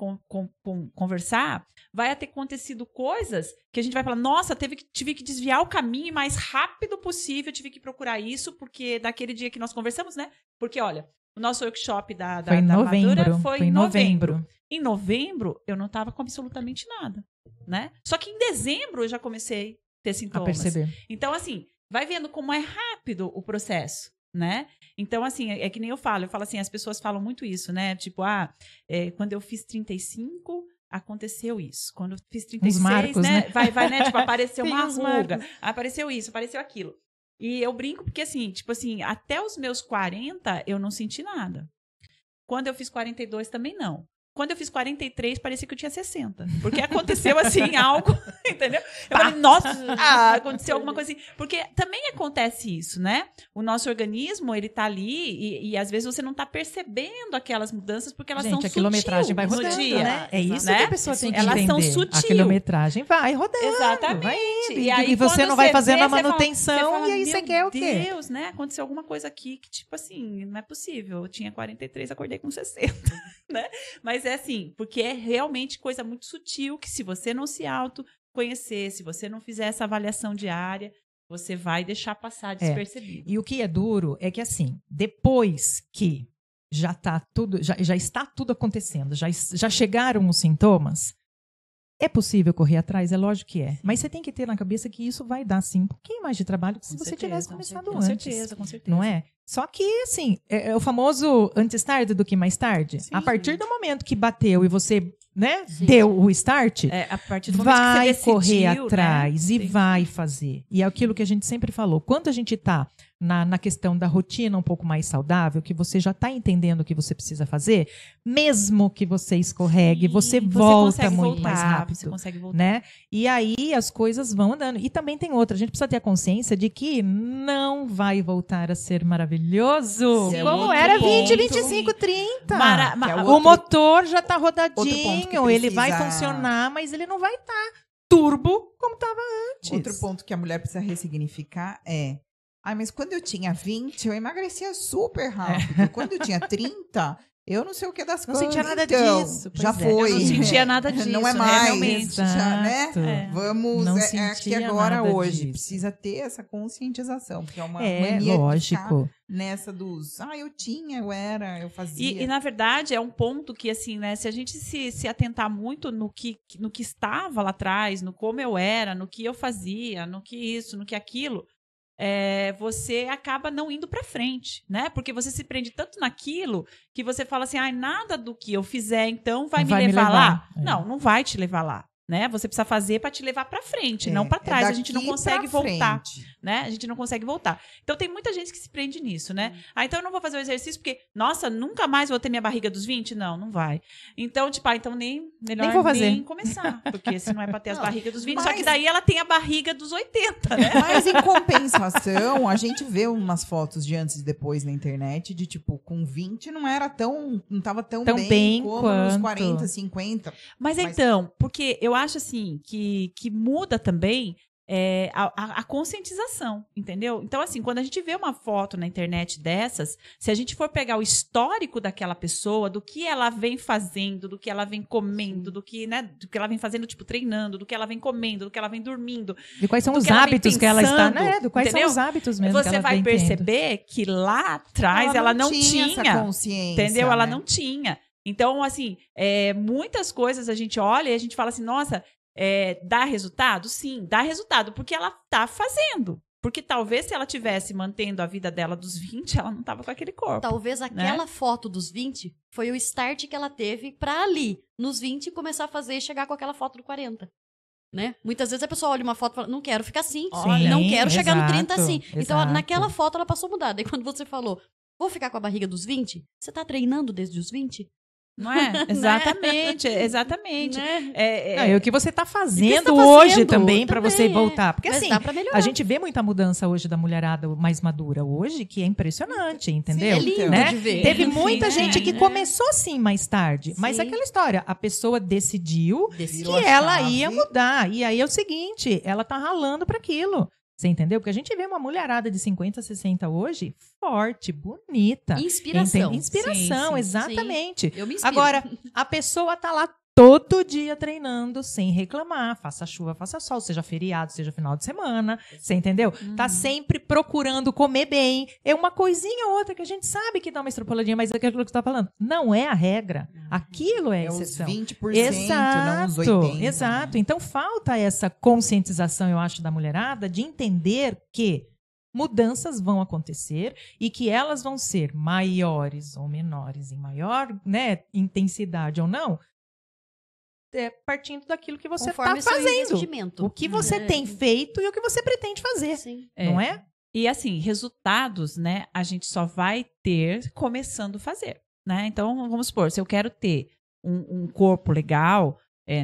Speaker 3: conversar, vai ter acontecido coisas que a gente vai falar, nossa, tive que desviar o caminho o mais rápido possível, tive que procurar isso, porque daquele dia que nós conversamos, né? Porque, olha, o nosso workshop da Madura foi em novembro. Em novembro, eu não estava com absolutamente nada, né? Só que em dezembro eu já comecei ter sintomas.
Speaker 1: A perceber.
Speaker 3: Então, assim, vai vendo como é rápido o processo, né? Então, assim, é que nem eu falo assim, as pessoas falam muito isso, né? Tipo, quando eu fiz 35, aconteceu isso. Quando eu fiz 36,
Speaker 1: marcos, né?
Speaker 3: Vai, né? Tipo, apareceu uma
Speaker 1: uns
Speaker 3: ruga,
Speaker 1: marcos.
Speaker 3: apareceu isso, apareceu aquilo. E eu brinco porque, assim, tipo assim, até os meus 40, eu não senti nada. Quando eu fiz 42, também não. Quando eu fiz 43, parecia que eu tinha 60. Porque aconteceu, assim, algo, entendeu? Eu falei, nossa, aconteceu alguma coisa assim. Porque também acontece isso, né? O nosso organismo, ele tá ali e às vezes você não tá percebendo aquelas mudanças porque elas são
Speaker 1: Gente, a quilometragem vai
Speaker 3: no
Speaker 1: rodando,
Speaker 3: dia.
Speaker 1: né? É isso
Speaker 3: né?
Speaker 1: que a pessoa tem que
Speaker 3: Elas
Speaker 1: entender.
Speaker 3: são sutis.
Speaker 1: A quilometragem vai rodando.
Speaker 3: Exatamente.
Speaker 1: Vai indo.
Speaker 3: E aí,
Speaker 1: E você
Speaker 3: quando
Speaker 1: não vai fazendo
Speaker 3: vê,
Speaker 1: a
Speaker 3: você fala-
Speaker 1: manutenção
Speaker 3: você fala,
Speaker 1: e aí você quer o quê?
Speaker 3: Meu Deus, né? Aconteceu alguma coisa aqui que, tipo assim, não é possível. Eu tinha 43, acordei com 60, né? Mas é assim, porque é realmente coisa muito sutil que se você não se autoconhecer, se você não fizer essa avaliação diária, você vai deixar passar despercebido.
Speaker 1: E o que é duro é que, assim, depois que já está tudo acontecendo, já chegaram os sintomas, é possível correr atrás? É lógico que é. Mas você tem que ter na cabeça que isso vai dar, sim, um pouquinho mais de trabalho que se você tivesse começado
Speaker 3: com
Speaker 1: antes.
Speaker 3: certeza.
Speaker 1: Não é? Só que, assim, é o famoso antes tarde do que mais tarde.
Speaker 3: Sim.
Speaker 1: A partir do momento que bateu e você, né,
Speaker 4: Sim.
Speaker 1: deu o start,
Speaker 3: A partir do momento
Speaker 1: vai
Speaker 3: que você decidiu,
Speaker 1: correr atrás
Speaker 3: né?
Speaker 1: e
Speaker 3: Sim.
Speaker 1: vai fazer. E é aquilo que a gente sempre falou. Quando a gente está na questão da rotina um pouco mais saudável, que você já está entendendo o que você precisa fazer, mesmo que você escorregue, você volta
Speaker 3: consegue
Speaker 1: muito
Speaker 3: voltar,
Speaker 1: mais rápido.
Speaker 3: Você consegue voltar.
Speaker 1: Né? E aí as coisas vão andando. E também tem outra, a gente precisa ter a consciência de que não vai voltar a ser maravilhoso
Speaker 2: Sim,
Speaker 1: como
Speaker 2: outro
Speaker 1: era
Speaker 2: ponto.
Speaker 1: 20, 25, 30.
Speaker 2: Que é
Speaker 1: O
Speaker 2: outro-
Speaker 1: motor já tá
Speaker 2: outro ponto
Speaker 1: rodadinho,
Speaker 2: que
Speaker 1: ele vai
Speaker 2: precisa-
Speaker 1: funcionar, mas ele não vai estar turbo como estava antes.
Speaker 2: Outro ponto que a mulher precisa ressignificar é: mas quando eu tinha 20, eu emagrecia super rápido. Quando eu tinha 30, eu não sei o que das
Speaker 1: Não
Speaker 2: coisas.
Speaker 1: sentia nada
Speaker 2: Então,
Speaker 1: disso, pois
Speaker 2: já
Speaker 1: é.
Speaker 2: foi.
Speaker 3: Eu não sentia nada disso,
Speaker 2: Não é
Speaker 3: né,
Speaker 2: mais.
Speaker 3: realmente.
Speaker 2: Já, né?
Speaker 1: Exato.
Speaker 2: Vamos,
Speaker 1: Não
Speaker 2: aqui
Speaker 1: sentia
Speaker 2: agora
Speaker 1: nada
Speaker 2: hoje.
Speaker 1: disso.
Speaker 2: Precisa ter essa conscientização. Porque é uma
Speaker 1: É,
Speaker 2: mania de ficar
Speaker 1: lógico.
Speaker 2: nessa dos, eu tinha, eu era, eu fazia.
Speaker 3: E, na verdade, é um ponto que, assim, né, se a gente se atentar muito no que estava lá atrás, no como eu era, no que eu fazia, no que isso, no que aquilo, você acaba não indo para frente, né? Porque você se prende tanto naquilo que você fala assim, nada do que eu fizer, então vai me levar lá.
Speaker 1: É.
Speaker 3: Não, não vai te levar lá. Né? Você precisa fazer para te levar para frente, não para trás. A gente não
Speaker 2: daqui
Speaker 3: consegue
Speaker 2: pra
Speaker 3: voltar.
Speaker 2: frente.
Speaker 3: Né? A gente não consegue voltar. Então tem muita gente que se prende nisso, né? Então eu não vou fazer o exercício porque, nossa, nunca mais vou ter minha barriga dos 20? Não vai. Então, tipo, então melhor
Speaker 1: Nem vou fazer.
Speaker 3: nem começar, porque se não é para ter as barrigas dos 20, só
Speaker 2: mas-
Speaker 3: que daí ela tem a barriga dos 80, né?
Speaker 2: Mas em compensação, a gente vê umas fotos de antes e depois na internet de tipo, com 20 não tava tão bem como nos
Speaker 1: quanto.
Speaker 2: 40, 50.
Speaker 3: Mas então, porque eu acho assim que muda também a conscientização, entendeu? Então, assim, quando a gente vê uma foto na internet dessas, se a gente for pegar o histórico daquela pessoa, do que ela vem fazendo, do que ela vem comendo, do que ela vem fazendo, tipo, treinando, do que ela vem comendo, do que ela vem dormindo.
Speaker 1: De quais são
Speaker 3: do
Speaker 1: os
Speaker 3: que ela vem
Speaker 1: hábitos que ela está,
Speaker 3: pensando,
Speaker 1: né? Do quais
Speaker 3: entendeu?
Speaker 1: são os hábitos mesmo que
Speaker 3: Você
Speaker 1: ela
Speaker 3: vai
Speaker 1: vem tendo.
Speaker 3: perceber que lá atrás ela não tinha
Speaker 2: essa consciência.
Speaker 3: entendeu? Ela
Speaker 2: né?
Speaker 3: não tinha. Então, assim, muitas coisas a gente olha e a gente fala assim, nossa, dá resultado? Sim, dá resultado, porque ela tá fazendo. Porque talvez se ela tivesse mantendo a vida dela dos 20, ela não tava com aquele corpo.
Speaker 4: Talvez aquela foto dos 20 foi o start que ela teve pra ali, nos 20, começar a fazer e chegar com aquela foto do 40. Né? Muitas vezes a pessoa olha uma foto e fala, não quero ficar assim,
Speaker 1: Sim,
Speaker 4: não quero chegar no 30
Speaker 1: exato,
Speaker 4: assim. Então,
Speaker 1: exato.
Speaker 4: naquela foto ela passou mudada. E quando você falou, vou ficar com a barriga dos 20, você tá treinando desde os 20?
Speaker 3: Não é? Exatamente, exatamente.
Speaker 1: Não, é o que você está fazendo
Speaker 4: tá
Speaker 1: hoje
Speaker 4: fazendo
Speaker 1: também para você
Speaker 4: é.
Speaker 1: voltar. Porque
Speaker 4: Mas
Speaker 1: assim,
Speaker 4: dá pra melhorar.
Speaker 1: a gente vê muita mudança hoje da mulherada mais madura hoje, que é impressionante, entendeu?
Speaker 4: É lindo
Speaker 1: Né?
Speaker 4: de ver.
Speaker 1: Teve muita
Speaker 3: Sim,
Speaker 1: gente que começou assim mais tarde. Mas
Speaker 4: Sim.
Speaker 1: aquela história, a pessoa decidiu
Speaker 4: Decidiu.
Speaker 1: que
Speaker 2: a
Speaker 1: ela
Speaker 2: chave.
Speaker 1: ia mudar. E aí é o seguinte, ela tá ralando para aquilo. Você entendeu? Porque a gente vê uma mulherada de 50, 60 hoje, forte, bonita.
Speaker 4: Inspiração.
Speaker 1: Inspiração,
Speaker 3: Sim, sim.
Speaker 1: exatamente.
Speaker 4: Eu me inspiro.
Speaker 1: Agora, a pessoa tá lá todo dia treinando, sem reclamar. Faça chuva, faça sol, seja feriado, seja final de semana. Você entendeu? Tá sempre procurando comer bem. É uma coisinha ou outra que a gente sabe que dá uma estropoladinha, mas é aquilo que você tá falando. Não é a regra. Aquilo é a
Speaker 2: É os
Speaker 1: exceção.
Speaker 2: 20%, não os 80%.
Speaker 1: Exato. Então falta essa conscientização, eu acho, da mulherada de entender que mudanças vão acontecer e que elas vão ser maiores ou menores, em maior, né, intensidade ou não, partindo daquilo que você está
Speaker 4: Conforme seu
Speaker 1: fazendo.
Speaker 4: investimento.
Speaker 1: O que você tem feito e o que você pretende fazer.
Speaker 4: Sim.
Speaker 1: Não é?
Speaker 3: E assim, resultados, né, a gente só vai ter começando a fazer, né? Então, vamos supor, se eu quero ter um corpo legal,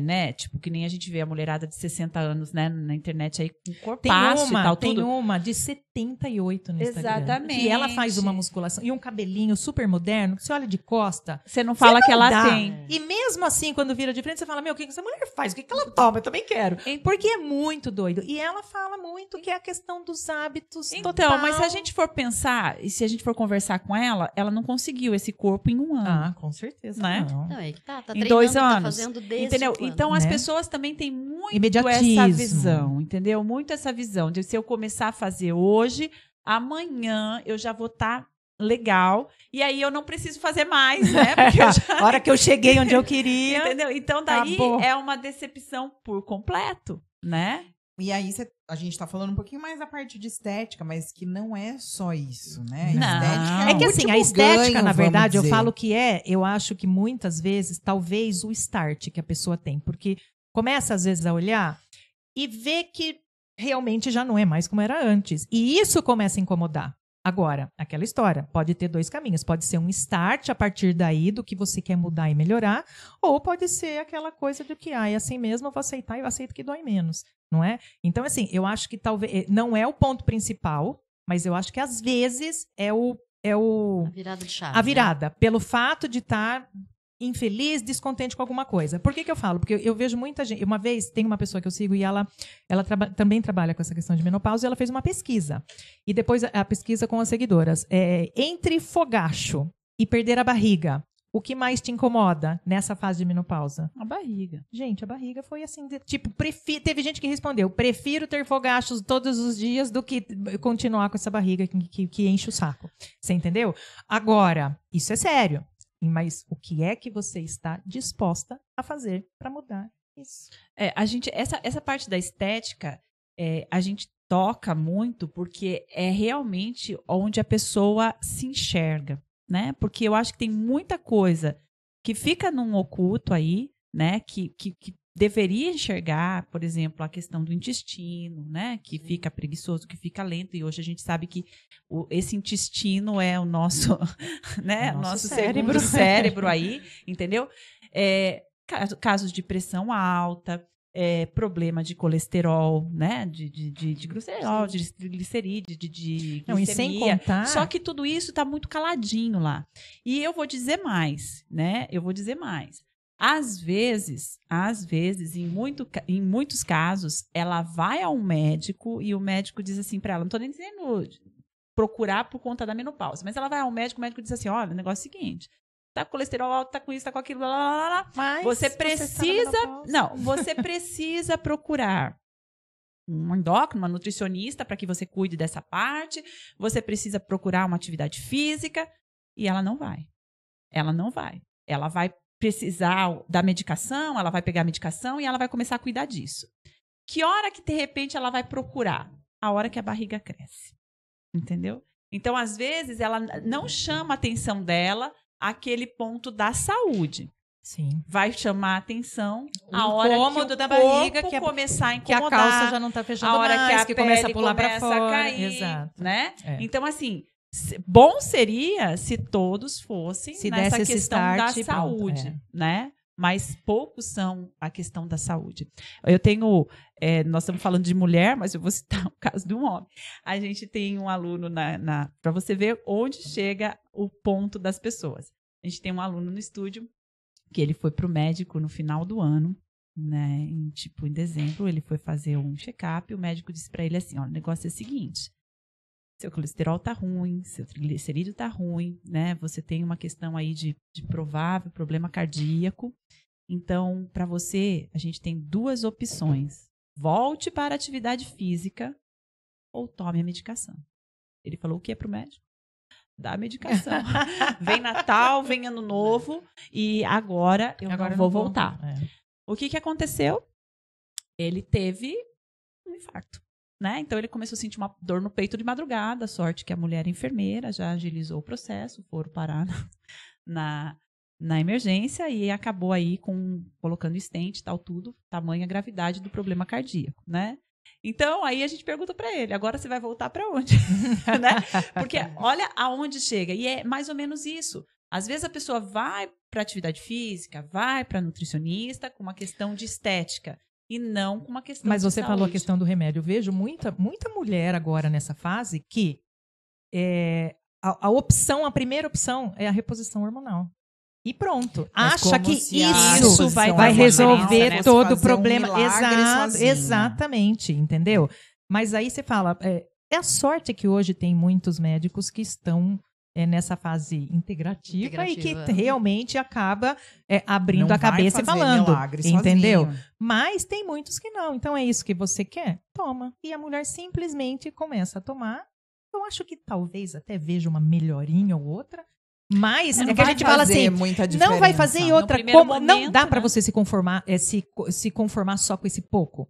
Speaker 3: né, tipo, que nem a gente vê a mulherada de 60 anos, né, na internet aí, com corpaço e tal,
Speaker 1: Tem
Speaker 3: tudo.
Speaker 1: uma de 78 no Instagram.
Speaker 3: Exatamente.
Speaker 1: Que ela faz uma musculação e um cabelinho super moderno, que você olha de costa.
Speaker 3: Você não fala
Speaker 1: Você
Speaker 3: que
Speaker 1: não
Speaker 3: ela
Speaker 1: dá.
Speaker 3: tem.
Speaker 1: E mesmo assim, quando vira de frente, você fala, meu, o que essa mulher faz? O que ela toma? Eu também quero. Porque é muito doido. E ela fala muito que é a questão dos hábitos
Speaker 3: Então,
Speaker 1: total.
Speaker 3: mas se a gente for pensar, e se a gente for conversar com ela não conseguiu esse corpo em um ano.
Speaker 1: Ah, com certeza
Speaker 3: Né?
Speaker 1: não.
Speaker 4: Não, é que tá
Speaker 3: Em
Speaker 4: treinando,
Speaker 3: 2
Speaker 4: tá
Speaker 3: anos.
Speaker 4: fazendo desde
Speaker 3: Entendeu?
Speaker 4: quando?
Speaker 3: Então as
Speaker 1: Né?
Speaker 3: pessoas também têm muito
Speaker 1: Imediatismo.
Speaker 3: essa visão, entendeu? Muito essa visão de se eu começar a fazer hoje, amanhã eu já vou estar legal e aí eu não preciso fazer mais, né? Porque eu já...
Speaker 1: A hora que eu cheguei onde eu queria.
Speaker 3: Entendeu? Então daí
Speaker 1: Acabou.
Speaker 3: é uma decepção por completo, né?
Speaker 2: E aí a gente tá falando um pouquinho mais da parte de estética, mas que não é só isso, né?
Speaker 3: Não.
Speaker 2: Estética
Speaker 1: É que
Speaker 2: o
Speaker 1: assim, a
Speaker 2: último
Speaker 1: estética,
Speaker 2: ganho,
Speaker 1: na verdade, eu
Speaker 2: vamos dizer.
Speaker 1: falo que eu acho que muitas vezes, talvez o start que a pessoa tem, porque começa às vezes a olhar e vê que realmente já não é mais como era antes. E isso começa a incomodar. Agora, aquela história, pode ter 2 caminhos. Pode ser um start a partir daí do que você quer mudar e melhorar, ou pode ser aquela coisa de que, é assim mesmo, eu vou aceitar e eu aceito que dói menos, não é? Então, assim, eu acho que talvez, não é o ponto principal, mas eu acho que às vezes é
Speaker 4: A virada de chave.
Speaker 1: a virada, pelo fato de estar infeliz, descontente com alguma coisa. Por que eu falo? Porque eu vejo muita gente... Uma vez, tem uma pessoa que eu sigo e ela também trabalha com essa questão de menopausa e ela fez uma pesquisa. E depois a pesquisa com as seguidoras. Entre fogacho e perder a barriga, o que mais te incomoda nessa fase de menopausa?
Speaker 3: A barriga.
Speaker 1: Gente, a barriga foi assim, teve gente que respondeu, prefiro ter fogachos todos os dias do que continuar com essa barriga que enche o saco. Você entendeu? Agora, isso é sério. Mas o que é que você está disposta a fazer para mudar isso?
Speaker 3: Essa parte da estética, a gente toca muito porque é realmente onde a pessoa se enxerga, né? Porque eu acho que tem muita coisa que fica num oculto aí, né? Que deveria enxergar, por exemplo, a questão do intestino, né? Que fica preguiçoso, que fica lento. E hoje a gente sabe que esse intestino é o nosso, né?
Speaker 1: O nosso
Speaker 3: segundo cérebro aí, entendeu? Casos de pressão alta, problema de colesterol, né? De glicerol, de glicerídeo, de
Speaker 1: Não, e sem
Speaker 3: glicemia.
Speaker 1: contar...
Speaker 3: Só que tudo isso está muito caladinho lá. E eu vou dizer mais, né? Às vezes, em muitos casos, ela vai a um médico e o médico diz assim para ela, não estou nem dizendo procurar por conta da menopausa, mas ela vai ao médico, o médico diz assim, olha, o negócio é o seguinte, tá com colesterol alto, tá com isso, tá com aquilo, blá, blá, blá.
Speaker 1: Mas
Speaker 3: Você
Speaker 1: tá na
Speaker 3: precisa,
Speaker 1: menopausa.
Speaker 3: você precisa procurar um endócrino, uma nutricionista para que você cuide dessa parte, você precisa procurar uma atividade física e ela não vai. Ela vai precisar da medicação, ela vai pegar a medicação e ela vai começar a cuidar disso. Que hora que, de repente, ela vai procurar? A hora que a barriga cresce. Entendeu? Então, às vezes, ela não chama a atenção dela aquele ponto da saúde.
Speaker 1: Sim.
Speaker 3: Vai chamar a atenção
Speaker 1: O
Speaker 3: a hora que
Speaker 1: incômodo
Speaker 3: o
Speaker 1: da
Speaker 3: corpo
Speaker 1: barriga,
Speaker 3: começar a
Speaker 1: Que a
Speaker 3: incomodar,
Speaker 1: calça já não tá fechando
Speaker 3: a hora
Speaker 1: mais,
Speaker 3: que a
Speaker 1: começa a
Speaker 3: pele
Speaker 1: pular para
Speaker 3: começa
Speaker 1: fora.
Speaker 3: a cair,
Speaker 1: Exato.
Speaker 3: né?
Speaker 1: É.
Speaker 3: Então, assim, Bom seria se todos fossem
Speaker 1: Se
Speaker 3: nessa
Speaker 1: desse esse
Speaker 3: questão da
Speaker 1: start, pronto,
Speaker 3: saúde, né? Mas poucos são a questão da saúde. Eu tenho, nós estamos falando de mulher, mas eu vou citar o caso de um homem. A gente tem um aluno para você ver onde chega o ponto das pessoas. A gente tem um aluno no estúdio que ele foi para o médico no final do ano, né? Em dezembro, ele foi fazer um check-up e o médico disse para ele assim, ó, o negócio é o seguinte, seu colesterol tá ruim, seu triglicerídeo tá ruim, né? Você tem uma questão aí de provável problema cardíaco. Então, para você, a gente tem 2 opções. Volte para a atividade física ou tome a medicação. Ele falou o que é pro médico? Dá a medicação. Vem Natal, vem Ano Novo e agora eu não vou voltar. O que aconteceu? Ele teve um infarto. Né? Então, ele começou a sentir uma dor no peito de madrugada, sorte que a mulher enfermeira já agilizou o processo, foram parar na emergência e acabou aí colocando stent, tal, tudo, tamanha gravidade do problema cardíaco, né? Então, aí a gente pergunta para ele, agora você vai voltar para onde? Né? Porque olha aonde chega, e é mais ou menos isso. Às vezes a pessoa vai para atividade física, vai para nutricionista com uma questão de estética, e não com uma questão
Speaker 1: Mas
Speaker 3: de
Speaker 1: você
Speaker 3: saúde.
Speaker 1: falou a questão do remédio. Eu vejo muita mulher agora nessa fase que a primeira opção é a reposição hormonal. E pronto.
Speaker 2: Mas
Speaker 1: acha que isso vai resolver
Speaker 3: né?
Speaker 1: todo o problema.
Speaker 2: Sozinha.
Speaker 1: Exatamente, entendeu? Mas aí você fala, a sorte é que hoje tem muitos médicos que estão nessa fase integrativa e que realmente acaba abrindo
Speaker 2: Não
Speaker 1: a cabeça
Speaker 2: vai
Speaker 1: e
Speaker 2: fazer
Speaker 1: falando,
Speaker 2: milagre
Speaker 1: entendeu?
Speaker 2: sozinho.
Speaker 1: Mas tem muitos que não. Então é isso que você quer? Toma. E a mulher simplesmente começa a tomar. Eu acho que talvez até veja uma melhorinha ou outra. Mas
Speaker 2: Não
Speaker 1: é que a
Speaker 2: vai
Speaker 1: gente fala
Speaker 2: fazer
Speaker 1: assim,
Speaker 2: muita
Speaker 1: não vai fazer
Speaker 2: diferença.
Speaker 1: e outra,
Speaker 3: No primeiro
Speaker 1: como não
Speaker 3: momento,
Speaker 1: dá para
Speaker 3: né?
Speaker 1: você se conformar, se conformar só com esse pouco.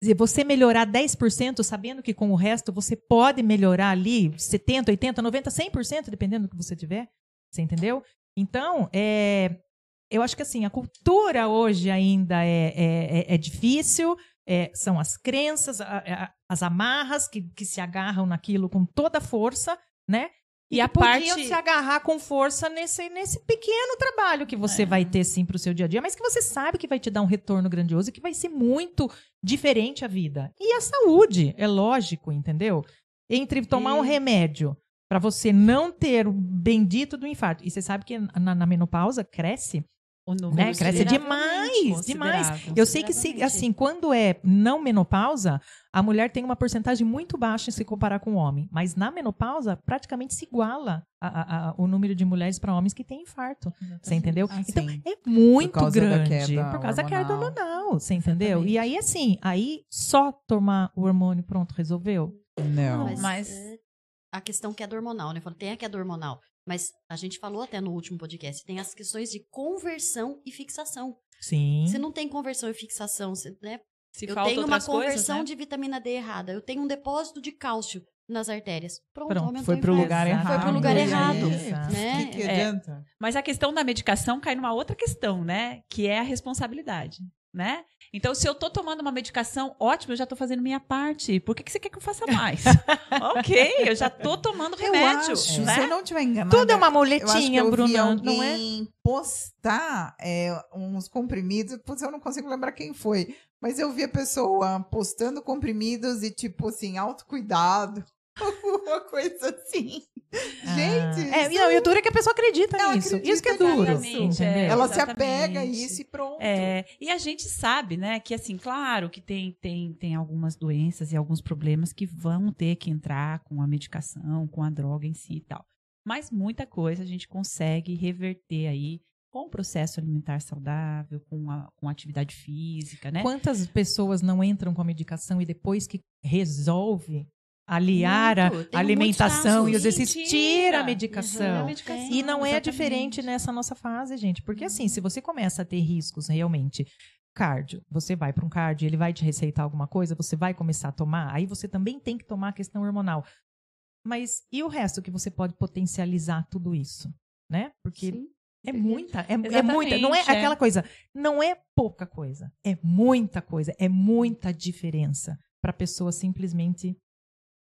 Speaker 1: Se você melhorar 10%, sabendo que com o resto você pode melhorar ali 70, 80, 90, 100%, dependendo do que você tiver. Você entendeu? Então, eu acho que assim, a cultura hoje ainda é difícil, são as crenças, as amarras que se agarram naquilo com toda a força, né? E a podiam se agarrar com força nesse pequeno trabalho que você vai ter, sim, para o seu dia a dia, mas que você sabe que vai te dar um retorno grandioso e que vai ser muito diferente a vida. E a saúde, é lógico, entendeu? Entre tomar um remédio para você não ter o bendito do infarto. E você sabe que na menopausa cresce,
Speaker 3: O número
Speaker 1: né? Cresce demais. Eu sei que, assim, quando é não menopausa, a mulher tem uma porcentagem muito baixa em se comparar com o homem. Mas na menopausa, praticamente se iguala o número de mulheres para homens que têm infarto. Você entendeu? Então, é muito grande. Por causa da queda hormonal. Você entendeu? E aí, assim, só tomar o hormônio, pronto, resolveu?
Speaker 2: Não.
Speaker 4: Mas a questão queda hormonal, né? Tem a queda hormonal. Mas a gente falou até no último podcast, tem as questões de conversão e fixação.
Speaker 1: Sim.
Speaker 4: Se não tem conversão e fixação, né?
Speaker 3: Se
Speaker 4: eu
Speaker 3: falta
Speaker 4: tenho uma
Speaker 3: outras coisas,
Speaker 4: conversão
Speaker 3: né?
Speaker 4: de vitamina D errada, eu tenho um depósito de cálcio nas artérias. Pronto, aumentou
Speaker 2: foi
Speaker 4: o
Speaker 2: pro
Speaker 4: infarto.
Speaker 2: lugar errado.
Speaker 4: Foi pro lugar errado.
Speaker 1: Exato.
Speaker 4: Né?
Speaker 2: O que adianta?
Speaker 3: Mas a questão da medicação cai numa outra questão, né? Que é a responsabilidade, né? Então, se eu tô tomando uma medicação, ótimo, eu já tô fazendo minha parte. Por que você quer que eu faça mais? Ok, eu já tô tomando remédio.
Speaker 2: Eu acho,
Speaker 3: né?
Speaker 2: se eu não estiver enganada...
Speaker 1: Tudo é uma
Speaker 2: eu acho que
Speaker 1: muletinha,
Speaker 2: eu vi
Speaker 1: Bruna,
Speaker 2: alguém
Speaker 1: não é?
Speaker 2: postar uns comprimidos, putz, eu não consigo lembrar quem foi, mas eu vi a pessoa postando comprimidos e tipo assim, autocuidado, alguma coisa assim. Gente,
Speaker 1: não, e o duro é que a pessoa acredita nisso.
Speaker 2: acredita
Speaker 1: Isso que é duro.
Speaker 3: exatamente,
Speaker 1: Entendeu?
Speaker 2: ela se
Speaker 3: exatamente.
Speaker 2: apega a isso e pronto.
Speaker 3: E a gente sabe, né, que assim, claro que tem algumas doenças e alguns problemas que vão ter que entrar com a medicação, com a droga em si e tal. Mas muita coisa a gente consegue reverter aí com o processo alimentar saudável, com a atividade física, né?
Speaker 1: Quantas pessoas não entram com a medicação e depois que resolve aliar a
Speaker 4: Tem
Speaker 1: alimentação
Speaker 4: muitos
Speaker 1: e os
Speaker 4: casos.
Speaker 1: exercícios, tira a medicação.
Speaker 4: Uhum.
Speaker 1: E não é
Speaker 3: exatamente.
Speaker 1: diferente nessa nossa fase, gente. Porque assim, se você começa a ter riscos realmente, cardio, você vai para um cardio, ele vai te receitar alguma coisa, você vai começar a tomar, aí você também tem que tomar a questão hormonal. Mas e o resto que você pode potencializar tudo isso, né? Porque
Speaker 4: Sim.
Speaker 1: é muita, é muita.
Speaker 3: Exatamente,
Speaker 1: Não é aquela coisa, não é pouca coisa, é muita coisa, é muita diferença para a pessoa simplesmente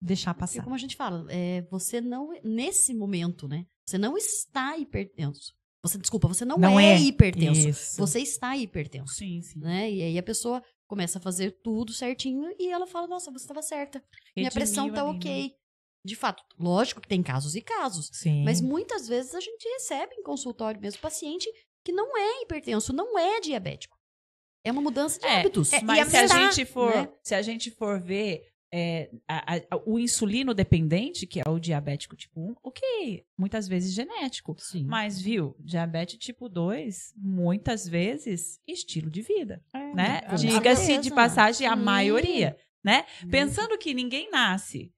Speaker 1: deixar
Speaker 4: Porque,
Speaker 1: passar.
Speaker 4: como a gente fala, você não, nesse momento, né? Você não está hipertenso. Você não é hipertenso.
Speaker 1: Isso.
Speaker 4: Você está hipertenso.
Speaker 3: Sim, sim.
Speaker 4: Né? E aí a pessoa começa a fazer tudo certinho e ela fala, nossa, você estava certa. Minha pressão tá
Speaker 3: ali,
Speaker 4: ok.
Speaker 3: né?
Speaker 4: De fato, lógico que tem casos e casos.
Speaker 1: Sim.
Speaker 4: Mas muitas vezes a gente recebe em consultório mesmo paciente que não é hipertenso, não é diabético. É uma mudança de hábitos.
Speaker 3: Mas se a gente for ver o insulino dependente, que é o diabético tipo 1, ok, muitas vezes genético.
Speaker 4: Sim.
Speaker 3: Mas, viu, diabetes tipo 2, muitas vezes, estilo de vida, né?
Speaker 4: com
Speaker 3: Diga-se
Speaker 4: certeza.
Speaker 3: de passagem, a
Speaker 4: Sim.
Speaker 3: maioria, né? Pensando que ninguém nasce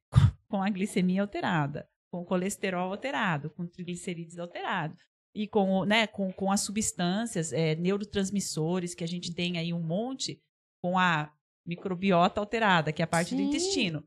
Speaker 3: com a glicemia alterada, com o colesterol alterado, com triglicerídeos alterado, e com as substâncias, neurotransmissores, que a gente tem aí um monte, com a microbiota alterada, que é a parte do
Speaker 4: Sim.
Speaker 3: intestino.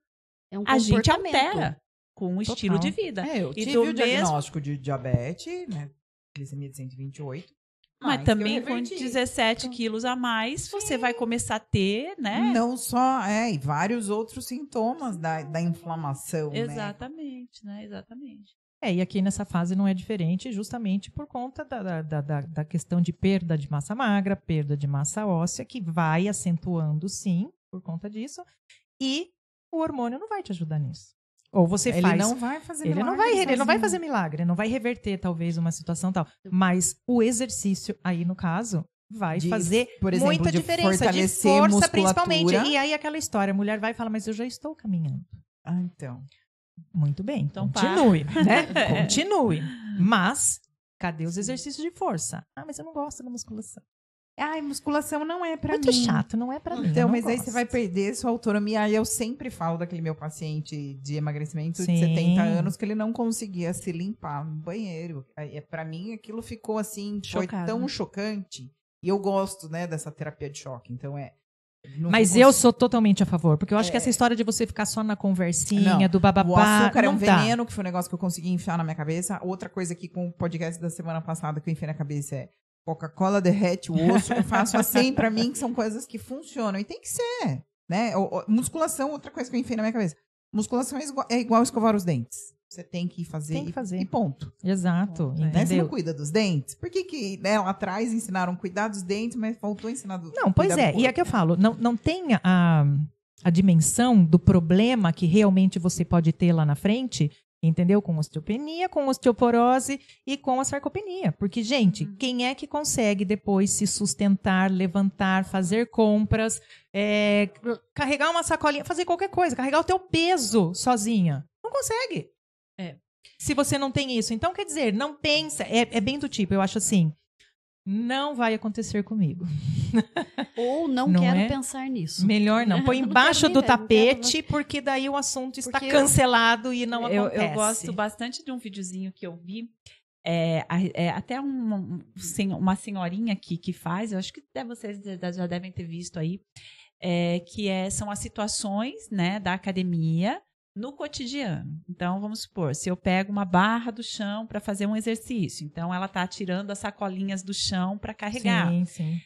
Speaker 4: É um
Speaker 3: A gente
Speaker 4: comportamento.
Speaker 3: altera com o estilo de vida.
Speaker 2: Eu
Speaker 3: E
Speaker 2: tive
Speaker 3: do
Speaker 2: o diagnóstico de diabetes, né? Glicemia de 128.
Speaker 3: Mas
Speaker 2: que
Speaker 3: também
Speaker 2: eu
Speaker 3: com
Speaker 2: reverti.
Speaker 3: 17 quilos a mais, você vai começar a ter, né?
Speaker 2: Não só, e vários outros sintomas da inflamação, né?
Speaker 3: Exatamente, né? Exatamente.
Speaker 1: E aqui nessa fase não é diferente, justamente por conta da questão de perda de massa magra, perda de massa óssea, que vai acentuando, sim, por conta disso, e o hormônio não vai te ajudar nisso. Ou você
Speaker 2: Ele
Speaker 1: faz...
Speaker 2: não vai fazer
Speaker 1: Ele
Speaker 2: milagre
Speaker 1: não vai
Speaker 2: sozinho.
Speaker 1: fazer milagre, não vai reverter, talvez, uma situação tal. Mas o exercício, aí, no caso, vai fazer
Speaker 2: por exemplo,
Speaker 1: muita
Speaker 2: de
Speaker 1: diferença. De
Speaker 2: fortalecer
Speaker 1: força,
Speaker 2: musculatura.
Speaker 1: principalmente. E aí, aquela história, a mulher vai e fala, mas eu já estou caminhando.
Speaker 2: Então.
Speaker 1: Muito bem,
Speaker 3: Então,
Speaker 1: continue, né? Continue. Mas, cadê os exercícios de força? Ah, mas eu não gosto da musculação.
Speaker 2: Musculação não é pra
Speaker 1: Muito
Speaker 2: mim.
Speaker 1: chato, não é pra mim.
Speaker 2: Então,
Speaker 1: eu não
Speaker 2: mas aí
Speaker 1: gosto.
Speaker 2: você vai perder sua autonomia. Aí eu sempre falo daquele meu paciente de emagrecimento
Speaker 1: Sim.
Speaker 2: de 70 anos que ele não conseguia se limpar no banheiro. Aí, pra mim, aquilo ficou assim, foi
Speaker 3: Chocado,
Speaker 2: tão
Speaker 3: né?
Speaker 2: chocante. E eu gosto, né, dessa terapia de choque. Então, não
Speaker 1: Mas
Speaker 2: vou
Speaker 1: eu
Speaker 2: conseguir-
Speaker 1: sou totalmente a favor, porque eu acho que essa história de você ficar só na conversinha,
Speaker 2: Não,
Speaker 1: do bababá,
Speaker 2: o açúcar é
Speaker 1: não
Speaker 2: um
Speaker 1: dá.
Speaker 2: veneno, que foi um negócio que eu consegui enfiar na minha cabeça. Outra coisa que com o podcast da semana passada que eu enfiei na cabeça é Coca-Cola derrete o osso. Eu faço assim pra mim, que são coisas que funcionam. E tem que ser, né? Musculação, outra coisa que eu enfiei na minha cabeça. Musculação é igual escovar os dentes. Você tem que fazer,
Speaker 1: Tem que fazer.
Speaker 2: E ponto.
Speaker 1: Exato,
Speaker 2: Né? Você não
Speaker 1: entendeu?
Speaker 2: cuida dos dentes? Por que né, lá atrás ensinaram cuidar dos dentes, mas faltou ensinar dos
Speaker 1: Não, pois é, e é que eu falo, não tem a dimensão do problema que realmente você pode ter lá na frente, entendeu? Com osteopenia, com osteoporose e com a sarcopenia. Porque, gente, quem é que consegue depois se sustentar, levantar, fazer compras, carregar uma sacolinha, fazer qualquer coisa, carregar o teu peso sozinha? Não consegue. Se você não tem isso. Então, quer dizer, não pensa. É bem do tipo, eu acho assim, não vai acontecer comigo.
Speaker 4: Ou não
Speaker 1: Não
Speaker 4: quero
Speaker 1: é?
Speaker 4: pensar nisso.
Speaker 1: Melhor não. Põe
Speaker 4: Eu não
Speaker 1: embaixo
Speaker 4: quero
Speaker 1: do
Speaker 4: nem ver, não
Speaker 1: tapete, porque daí o assunto está
Speaker 4: Porque
Speaker 1: cancelado e não acontece.
Speaker 3: Eu gosto bastante de um videozinho que eu vi. Até uma senhorinha aqui que faz, eu acho que vocês já devem ter visto aí, são as situações, né, da academia no cotidiano. Então, vamos supor, se eu pego uma barra do chão para fazer um exercício, então ela está tirando as sacolinhas do chão para carregar.
Speaker 1: Sim, sim.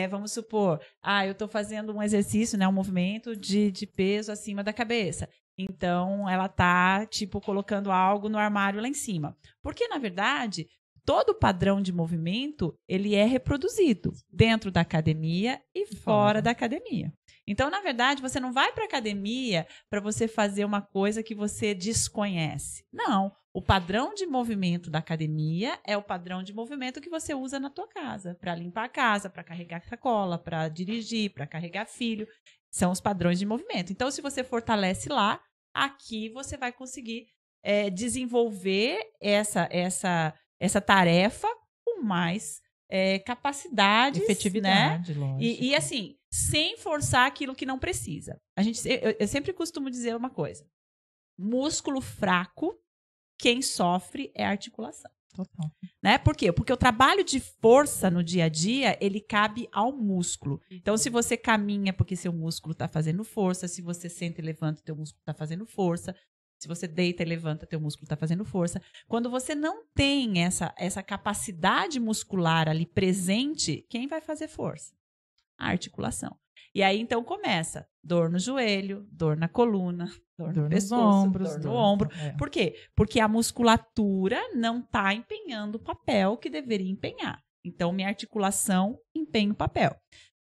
Speaker 3: Vamos supor, eu estou fazendo um exercício, né, um movimento de peso acima da cabeça. Então, ela está, colocando algo no armário lá em cima. Porque, na verdade, todo padrão de movimento, ele é reproduzido dentro da academia e fora da academia. Então, na verdade, você não vai para a academia para você fazer uma coisa que você desconhece. Não. O padrão de movimento da academia é o padrão de movimento que você usa na tua casa, para limpar a casa, para carregar sacola, para dirigir, para carregar filho. São os padrões de movimento. Então, se você fortalece lá, aqui você vai conseguir desenvolver essa tarefa com mais capacidades,
Speaker 1: Efetividade,
Speaker 3: né?
Speaker 1: lógico.
Speaker 3: E assim, sem forçar aquilo que não precisa. Eu sempre costumo dizer uma coisa. Músculo fraco, quem sofre é a articulação.
Speaker 1: Total.
Speaker 3: Né? Por quê? Porque o trabalho de força no dia a dia, ele cabe ao músculo. Então, se você caminha porque seu músculo está fazendo força, se você senta e levanta, teu músculo está fazendo força, se você deita e levanta, teu músculo está fazendo força. Quando você não tem essa capacidade muscular ali presente, quem vai fazer força? A articulação. E aí, então, começa dor no joelho, dor na coluna, dor no
Speaker 1: nos
Speaker 3: pescoço,
Speaker 1: ombros,
Speaker 3: dor no ombro.
Speaker 1: É.
Speaker 3: Por quê? Porque a musculatura não está empenhando o papel que deveria empenhar. Então, minha articulação empenha o papel.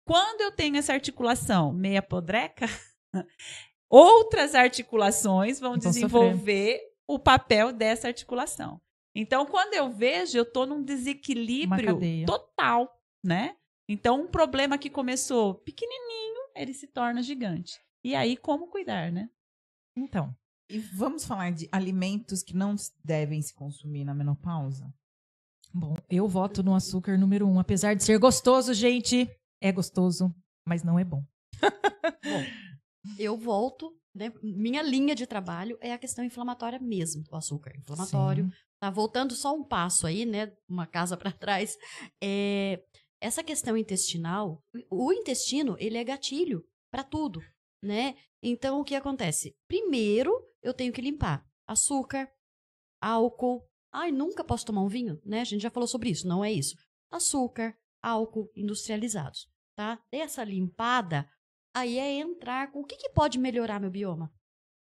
Speaker 3: Quando eu tenho essa articulação meia podreca, outras articulações vão desenvolver o papel dessa articulação. Então, quando eu vejo, eu estou num desequilíbrio total, né? Então, um problema que começou pequenininho, ele se torna gigante. E aí, como cuidar, né?
Speaker 1: Então.
Speaker 2: E vamos falar de alimentos que não devem se consumir na menopausa?
Speaker 1: Bom, eu voto no açúcar número 1. Apesar de ser gostoso, gente, é gostoso, mas não é bom.
Speaker 4: Bom, eu volto, né? Minha linha de trabalho é a questão inflamatória mesmo, o açúcar inflamatório. Sim. Tá voltando só um passo aí, né? Uma casa para trás. Essa questão intestinal, o intestino, ele é gatilho para tudo, né? Então, o que acontece? Primeiro, eu tenho que limpar açúcar, álcool. Ai, nunca posso tomar um vinho, né? A gente já falou sobre isso, não é isso. Açúcar, álcool industrializados, tá? Essa limpada, aí é entrar com o que pode melhorar meu bioma,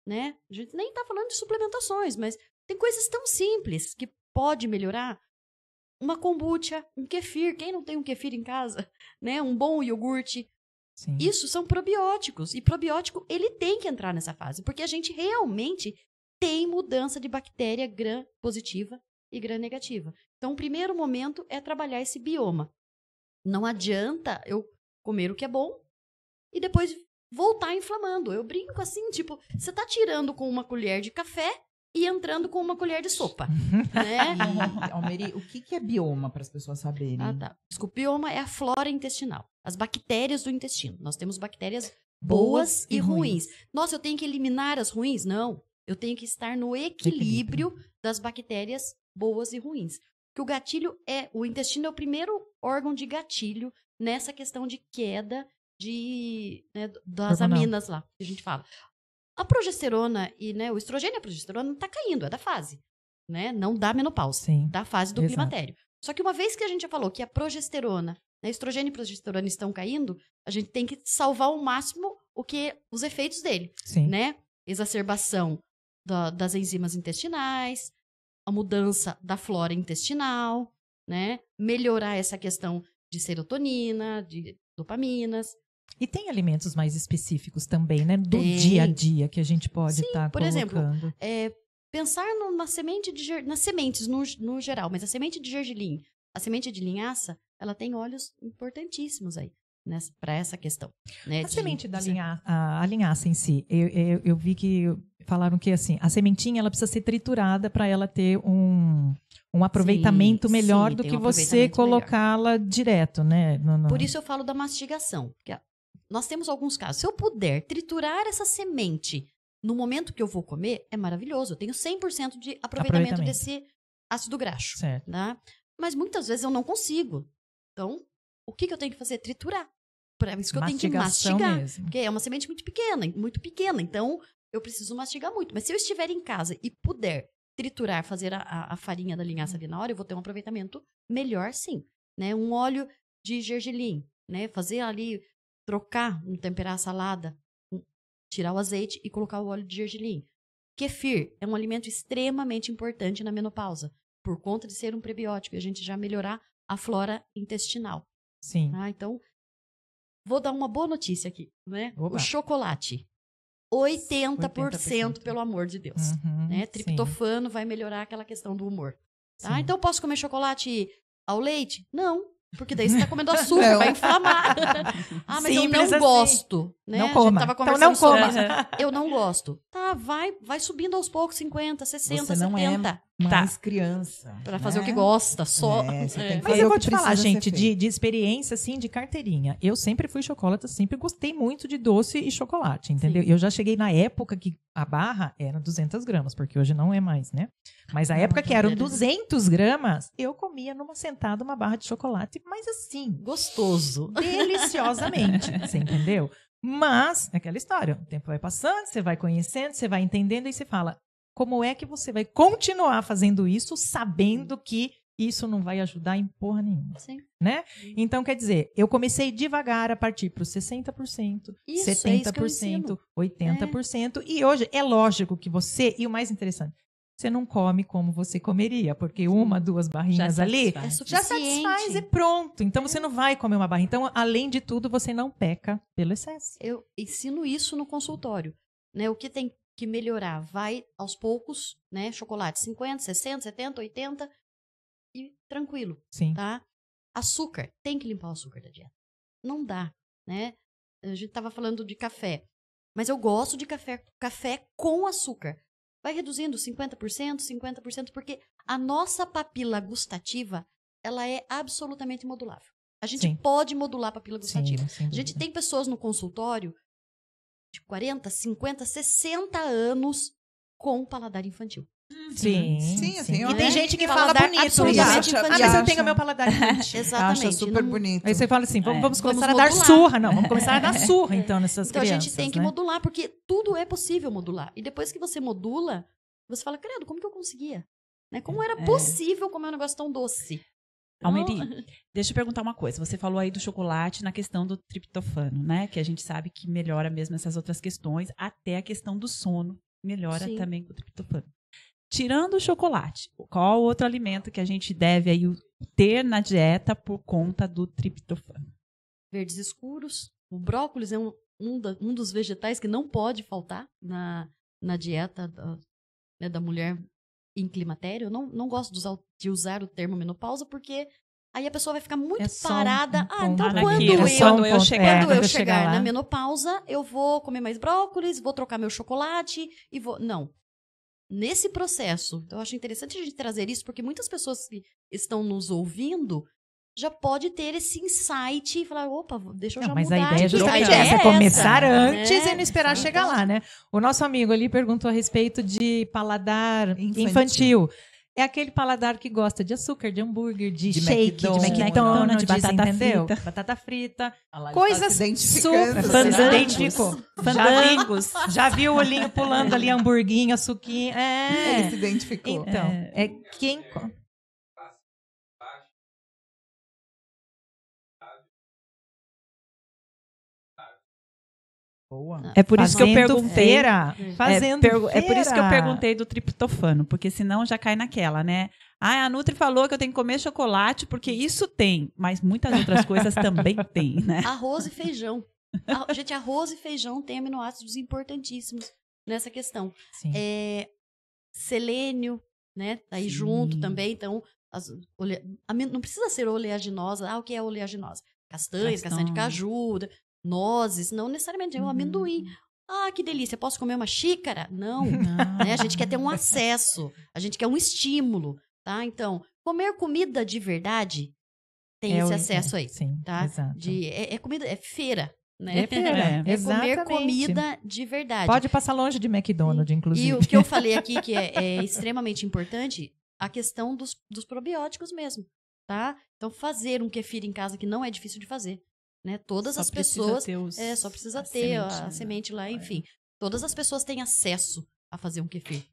Speaker 4: né? A gente nem tá falando de suplementações, mas tem coisas tão simples que pode melhorar. Uma kombucha, um kefir, quem não tem um kefir em casa, né? Um bom iogurte. Sim. Isso são probióticos. E probiótico, ele tem que entrar nessa fase, porque a gente realmente tem mudança de bactéria gram positiva e gram negativa. Então, o primeiro momento é trabalhar esse bioma. Não adianta eu comer o que é bom e depois voltar inflamando. Eu brinco assim, tipo, você tá tirando com uma colher de café e entrando com uma colher de sopa, né?
Speaker 2: E, Almeri, o que é bioma, para as pessoas saberem?
Speaker 4: Ah, tá. Desculpa, bioma é a flora intestinal. As bactérias do intestino. Nós temos bactérias boas e ruins. Nossa, eu tenho que eliminar as ruins? Não. Eu tenho que estar no equilíbrio das bactérias boas e ruins. Porque o gatilho o intestino é o primeiro órgão de gatilho nessa questão de queda né, das aminas lá, que a gente fala. A progesterona e o estrogênio e a progesterona tá caindo, é da fase, né? Não da menopausa, da fase do climatério. Só que uma vez que a gente já falou que a progesterona, né, estrogênio e progesterona estão caindo, a gente tem que salvar ao máximo os efeitos dele, né? Exacerbação das enzimas intestinais, a mudança da flora intestinal, né? Melhorar essa questão de serotonina, de dopaminas.
Speaker 1: E tem alimentos mais específicos também, né? Do dia a dia que a gente pode estar colocando.
Speaker 4: Por exemplo, pensar nas sementes no geral, mas a semente de gergelim, a semente de linhaça, ela tem óleos importantíssimos aí, né, para essa questão. Né,
Speaker 1: a semente da a linhaça em si, eu vi que falaram que assim, a sementinha ela precisa ser triturada para ela ter um aproveitamento melhor do que você colocá-la direto, né?
Speaker 4: Por isso eu falo da mastigação, porque nós temos alguns casos. Se eu puder triturar essa semente no momento que eu vou comer, é maravilhoso. Eu tenho 100% de aproveitamento desse ácido graxo.
Speaker 1: Certo.
Speaker 4: Tá? Mas muitas vezes eu não consigo. Então, o que eu tenho que fazer? Triturar. Por isso que eu tenho que mastigar. Mesmo. Porque é uma semente muito pequena. Então, eu preciso mastigar muito. Mas se eu estiver em casa e puder triturar, fazer a farinha da linhaça ali na hora, eu vou ter um aproveitamento melhor, sim. Né? Um óleo de gergelim, né? Fazer ali... trocar, temperar a salada, tirar o azeite e colocar o óleo de gergelim. Kefir é um alimento extremamente importante na menopausa, por conta de ser um prebiótico e a gente já melhorar a flora intestinal.
Speaker 1: Sim.
Speaker 4: Ah, então, vou dar uma boa notícia aqui, né?
Speaker 1: Oba.
Speaker 4: O chocolate. 80%, pelo amor de Deus. Né? Triptofano vai melhorar aquela questão do humor. Tá? Então, posso comer chocolate ao leite? Não. Porque daí você tá comendo açúcar, vai inflamar. Ah, mas
Speaker 1: simples
Speaker 4: eu não gosto. Né?
Speaker 1: Não coma.
Speaker 4: Tava
Speaker 1: então não coma.
Speaker 4: Eu não gosto. Tá, vai subindo aos poucos, 50, 60,
Speaker 2: você não
Speaker 4: 70.
Speaker 2: É mais criança.
Speaker 4: Pra fazer o que gosta, só.
Speaker 1: Mas eu vou te falar, gente, de experiência, assim, de carteirinha. Eu sempre fui chocolate, sempre gostei muito de doce e chocolate, entendeu? Sim. Eu já cheguei na época que a barra era 200 gramas, porque hoje não é mais, né? Mas a época que eram 200 gramas, eu comia numa sentada uma barra de chocolate, mas assim...
Speaker 4: gostoso.
Speaker 1: Deliciosamente, você entendeu? Mas, é aquela história, o tempo vai passando, você vai conhecendo, você vai entendendo e você fala... Como é que você vai continuar fazendo isso sabendo que isso não vai ajudar em porra nenhuma.
Speaker 4: Sim.
Speaker 1: Né? Então, quer dizer, eu comecei devagar a partir para os 60%,
Speaker 4: Isso,
Speaker 1: 70%, 80%. E hoje, é lógico que você, e o mais interessante, você não come como você comeria, porque uma, 2 barrinhas ali
Speaker 4: É
Speaker 1: já satisfaz e pronto. Então, você não vai comer uma barra. Então, além de tudo, você não peca pelo excesso.
Speaker 4: Eu ensino isso no consultório, né? O que tem que melhorar? Vai aos poucos, né? Chocolate 50, 60, 70, 80 e tranquilo,
Speaker 1: Sim.
Speaker 4: tá? Açúcar, tem que limpar o açúcar da dieta. Não dá, né? A gente tava falando de café, mas eu gosto de café com açúcar. Vai reduzindo 50%, 50%, porque a nossa papila gustativa, ela é absolutamente modulável. A gente
Speaker 1: Sim.
Speaker 4: pode modular a papila gustativa.
Speaker 1: Sim, sem
Speaker 4: A gente
Speaker 1: dúvida.
Speaker 4: tem pessoas no consultório de 40, 50, 60 anos com paladar infantil.
Speaker 1: Sim,
Speaker 2: Sim, assim,
Speaker 1: E tem gente que fala
Speaker 4: Paladar
Speaker 1: bonito.
Speaker 4: absolutamente
Speaker 1: E acha,
Speaker 4: infantil.
Speaker 1: mas eu tenho meu paladar infantil.
Speaker 4: Exatamente.
Speaker 2: Acha super
Speaker 4: não-
Speaker 2: bonito.
Speaker 1: Aí você fala assim, vamos começar
Speaker 4: Vamos
Speaker 1: a dar
Speaker 4: modular.
Speaker 1: surra. Não, vamos começar a dar surra, então, nessas
Speaker 4: Então
Speaker 1: crianças.
Speaker 4: a gente tem que
Speaker 1: né?
Speaker 4: modular, porque tudo é possível modular. E depois que você modula, você fala, credo, como que eu conseguia? Né? Como era possível comer um negócio tão doce?
Speaker 3: Almeri, deixa eu perguntar uma coisa. Você falou aí do chocolate na questão do triptofano, né? Que a gente sabe que melhora mesmo essas outras questões, até a questão do sono melhora
Speaker 4: Sim.
Speaker 3: também com o triptofano. Tirando o chocolate, qual outro alimento que a gente deve aí ter na dieta por conta do triptofano?
Speaker 4: Verdes escuros. O brócolis é um dos vegetais que não pode faltar na dieta da mulher em climatério. Eu não gosto de usar o termo menopausa, porque aí a pessoa vai ficar muito
Speaker 1: É só
Speaker 4: parada.
Speaker 1: um
Speaker 4: Então
Speaker 1: ponto.
Speaker 3: Naquilo,
Speaker 4: quando
Speaker 1: É só um
Speaker 3: eu
Speaker 1: ponto.
Speaker 3: chegar-
Speaker 4: Quando eu
Speaker 1: quando
Speaker 4: chegar
Speaker 1: lá.
Speaker 4: na menopausa, eu vou comer mais brócolis, vou trocar meu chocolate e vou... Não. Nesse processo, eu acho interessante a gente trazer isso, porque muitas pessoas que estão nos ouvindo já pode ter esse insight e falar, opa, deixa eu já
Speaker 1: Mas a
Speaker 4: mudar
Speaker 1: ideia é
Speaker 4: aqui.
Speaker 1: justamente
Speaker 4: A ideia
Speaker 1: essa, é
Speaker 4: é
Speaker 1: começar
Speaker 4: essa,
Speaker 1: antes
Speaker 4: né?
Speaker 1: e não esperar
Speaker 4: Então,
Speaker 1: chegar lá, né? O nosso amigo ali perguntou a respeito de paladar
Speaker 2: Infantil.
Speaker 1: infantil. É aquele paladar que gosta de açúcar, de hambúrguer, de shake,
Speaker 2: McDonald's,
Speaker 1: de McDonald's,
Speaker 3: de batata
Speaker 1: entendeu?
Speaker 3: frita.
Speaker 1: Batata frita.
Speaker 2: Olha lá, ele
Speaker 1: Coisas
Speaker 2: tá se identificando.
Speaker 1: super...
Speaker 2: Você
Speaker 1: Você se
Speaker 3: Fandangos.
Speaker 1: identificou.
Speaker 3: Fandangos.
Speaker 1: Já viu o olhinho pulando ali, hamburguinho, açuquinho.
Speaker 2: Ele se
Speaker 1: É.
Speaker 2: identificou.
Speaker 1: Então, é quem...
Speaker 2: Boa.
Speaker 3: É por isso que eu
Speaker 1: Fazendo
Speaker 3: perguntei.
Speaker 1: feira. Fazendo
Speaker 3: É por isso que eu
Speaker 1: feira.
Speaker 3: perguntei do triptofano, porque senão já cai naquela, né? Ah, a Nutri falou que eu tenho que comer chocolate, porque isso tem, mas muitas outras coisas também tem, né?
Speaker 4: Arroz e feijão. Gente, arroz e feijão tem aminoácidos importantíssimos nessa questão.
Speaker 1: Sim.
Speaker 4: Selênio, né? Tá aí
Speaker 3: Sim.
Speaker 4: junto também. Então, não precisa ser oleaginosa. O que é oleaginosa? Castanhas, castanha de caju, nozes, não necessariamente é o amendoim. Ah, que delícia, posso comer uma xícara? Não. Né? A gente quer ter um acesso, a gente quer um estímulo, tá? Então, comer comida de verdade tem esse acesso aí,
Speaker 1: Sim,
Speaker 4: tá?
Speaker 1: exato.
Speaker 4: É comida, é feira, né?
Speaker 1: É feira,
Speaker 3: É
Speaker 4: É comer
Speaker 1: exatamente.
Speaker 4: comida de verdade.
Speaker 1: Pode passar longe de McDonald's, inclusive.
Speaker 4: E o que eu falei aqui, que é extremamente importante, a questão dos probióticos mesmo, tá? Então, fazer um kefir em casa que não é difícil de fazer, né? Todas
Speaker 3: Só
Speaker 4: as
Speaker 3: precisa
Speaker 4: pessoas...
Speaker 3: ter os-
Speaker 4: só precisa
Speaker 3: a
Speaker 4: ter a
Speaker 3: semente, né?
Speaker 4: semente lá, enfim. Todas as pessoas têm acesso a fazer um kefir.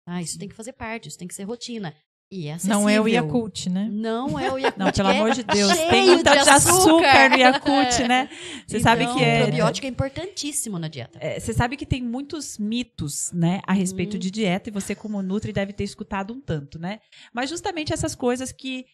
Speaker 4: Tá? Isso tem que fazer parte, isso tem que ser rotina. E é acessível.
Speaker 1: Não é o Yakult, né?
Speaker 4: Não é o Yakult.
Speaker 3: Não, pelo
Speaker 4: que é
Speaker 3: amor de Deus,
Speaker 4: cheio
Speaker 3: tem muito de açúcar no
Speaker 4: É.
Speaker 3: Yakult, né? Você sabe
Speaker 4: Então,
Speaker 3: que
Speaker 4: o probiótico é importantíssimo na dieta.
Speaker 3: Você sabe que tem muitos mitos, né, a respeito de dieta, e você, como Nutri, deve ter escutado um tanto, né? Mas justamente essas coisas que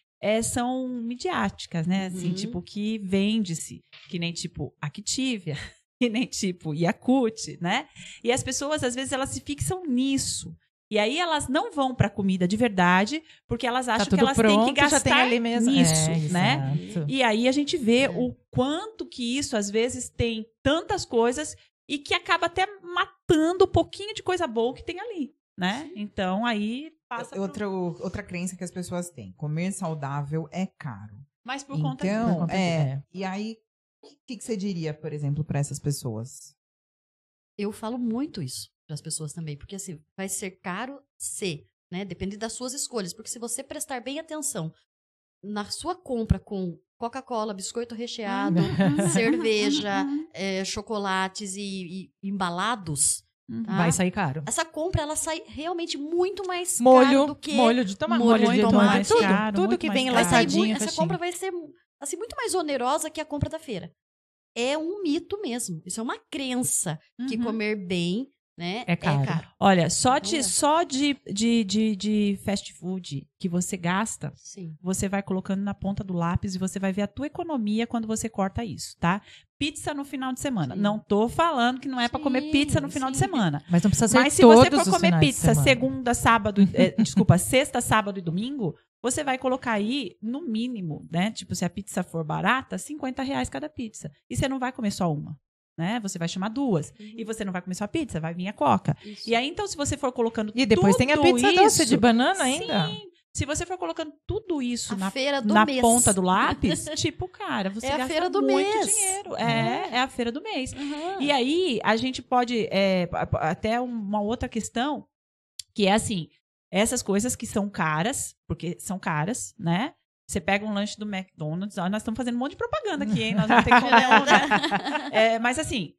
Speaker 3: são midiáticas, né? Assim,
Speaker 4: Uhum.
Speaker 3: tipo, que vende-se, que nem tipo Activia, que nem tipo Yakult, né? E as pessoas, às vezes, elas se fixam nisso. E aí elas não vão para comida de verdade, porque elas acham
Speaker 1: Tá tudo
Speaker 3: que elas
Speaker 1: pronto,
Speaker 3: têm que
Speaker 1: já
Speaker 3: gastar
Speaker 1: tem ali mesmo.
Speaker 3: nisso, né?
Speaker 1: Exato.
Speaker 3: E aí a gente vê o quanto que isso, às vezes, tem tantas coisas e que acaba até matando um pouquinho de coisa boa que tem ali, né? Então, aí passa
Speaker 2: Outra crença que as pessoas têm. Comer saudável é caro.
Speaker 3: Mas por conta disso.
Speaker 2: Então,
Speaker 1: Por conta disso.
Speaker 2: E aí, o que você diria, por exemplo, para essas pessoas?
Speaker 4: Eu falo muito isso para as pessoas também, porque assim, vai ser caro se, né? Depende das suas escolhas, porque se você prestar bem atenção na sua compra com Coca-Cola, biscoito recheado, cerveja, chocolates e embalados, Tá?
Speaker 1: Vai sair caro.
Speaker 4: Essa compra, ela sai realmente muito mais caro do que...
Speaker 1: Molho de tomate.
Speaker 4: molho de tomate,
Speaker 1: tudo.
Speaker 3: caro,
Speaker 1: Tudo
Speaker 3: muito
Speaker 1: que
Speaker 3: mais
Speaker 1: vem
Speaker 3: caro.
Speaker 1: enlatadinho.
Speaker 4: Essa compra vai ser assim, muito mais onerosa que a compra da feira. É um mito mesmo. Isso é uma crença que comer bem, né,
Speaker 1: É caro.
Speaker 3: Olha, só
Speaker 4: Não
Speaker 3: de fast food que você gasta,
Speaker 4: Sim.
Speaker 3: você vai colocando na ponta do lápis e você vai ver a tua economia quando você corta isso, tá? Pizza no final de semana.
Speaker 4: Sim.
Speaker 3: Não tô falando que não é pra comer
Speaker 4: Sim,
Speaker 3: pizza no final de
Speaker 4: sim.
Speaker 3: semana.
Speaker 1: Mas não precisa ser
Speaker 3: Mas se
Speaker 1: todos
Speaker 3: você for
Speaker 1: os
Speaker 3: comer
Speaker 1: finais de
Speaker 3: pizza
Speaker 1: semana.
Speaker 3: segunda, sábado, sexta, sábado e domingo, você vai colocar aí, no mínimo, né? Tipo, se a pizza for barata, R$50 cada pizza. E você não vai comer só uma, né? Você vai chamar duas. E você não vai comer só a pizza, vai vir a coca.
Speaker 4: Isso.
Speaker 3: E aí, então, se você for colocando
Speaker 1: E depois tem a
Speaker 3: tudo
Speaker 1: pizza doce
Speaker 3: isso-
Speaker 1: de banana ainda.
Speaker 3: Sim. Se você for colocando tudo isso
Speaker 4: A
Speaker 3: na
Speaker 4: feira do
Speaker 3: na
Speaker 4: mês.
Speaker 3: ponta do lápis, tipo, cara, você
Speaker 4: É a
Speaker 3: gasta
Speaker 4: feira do
Speaker 3: muito
Speaker 4: mês.
Speaker 3: dinheiro. É a feira do mês.
Speaker 4: Uhum.
Speaker 3: E aí, a gente pode, até uma outra questão, que é assim, essas coisas que são caras, porque são caras, né? Você pega um lanche do McDonald's, ó, nós estamos fazendo um monte de propaganda aqui, hein? Nós vamos ter que comer um, né? Mas assim,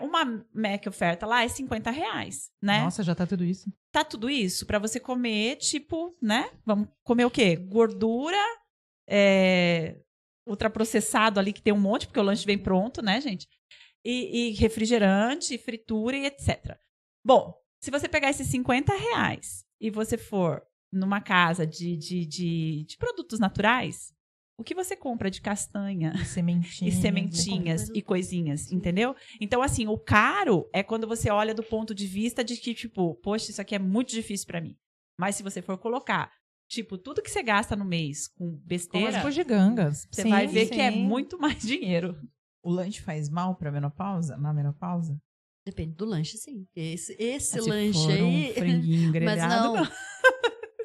Speaker 3: uma Mac oferta lá é R$50, né?
Speaker 1: Nossa, já tá tudo isso.
Speaker 3: Tá tudo isso pra você comer, tipo, né? Vamos comer o quê? Gordura, ultraprocessado ali, que tem um monte, porque o lanche vem pronto, né, gente? E refrigerante, fritura e etc. Bom, se você pegar esses R$50 e você for numa casa de produtos naturais, o que você compra de castanha
Speaker 1: E sementinhas.
Speaker 3: e sementinhas e coisinhas, entendeu? Então, assim, o caro é quando você olha do ponto de vista de que, tipo, poxa, isso aqui é muito difícil pra mim. Mas se você for colocar, tipo, tudo que você gasta no mês com
Speaker 1: Com
Speaker 3: besteira,
Speaker 1: as bugigangas.
Speaker 3: você
Speaker 1: Sim,
Speaker 3: vai ver que é
Speaker 1: sim.
Speaker 3: muito mais dinheiro.
Speaker 2: O lanche faz mal pra menopausa? Na menopausa?
Speaker 4: Depende do lanche, sim. Esse
Speaker 3: Se
Speaker 4: lanche
Speaker 3: for
Speaker 4: aí...
Speaker 3: um franguinho
Speaker 4: Mas
Speaker 3: grelhado,
Speaker 4: não.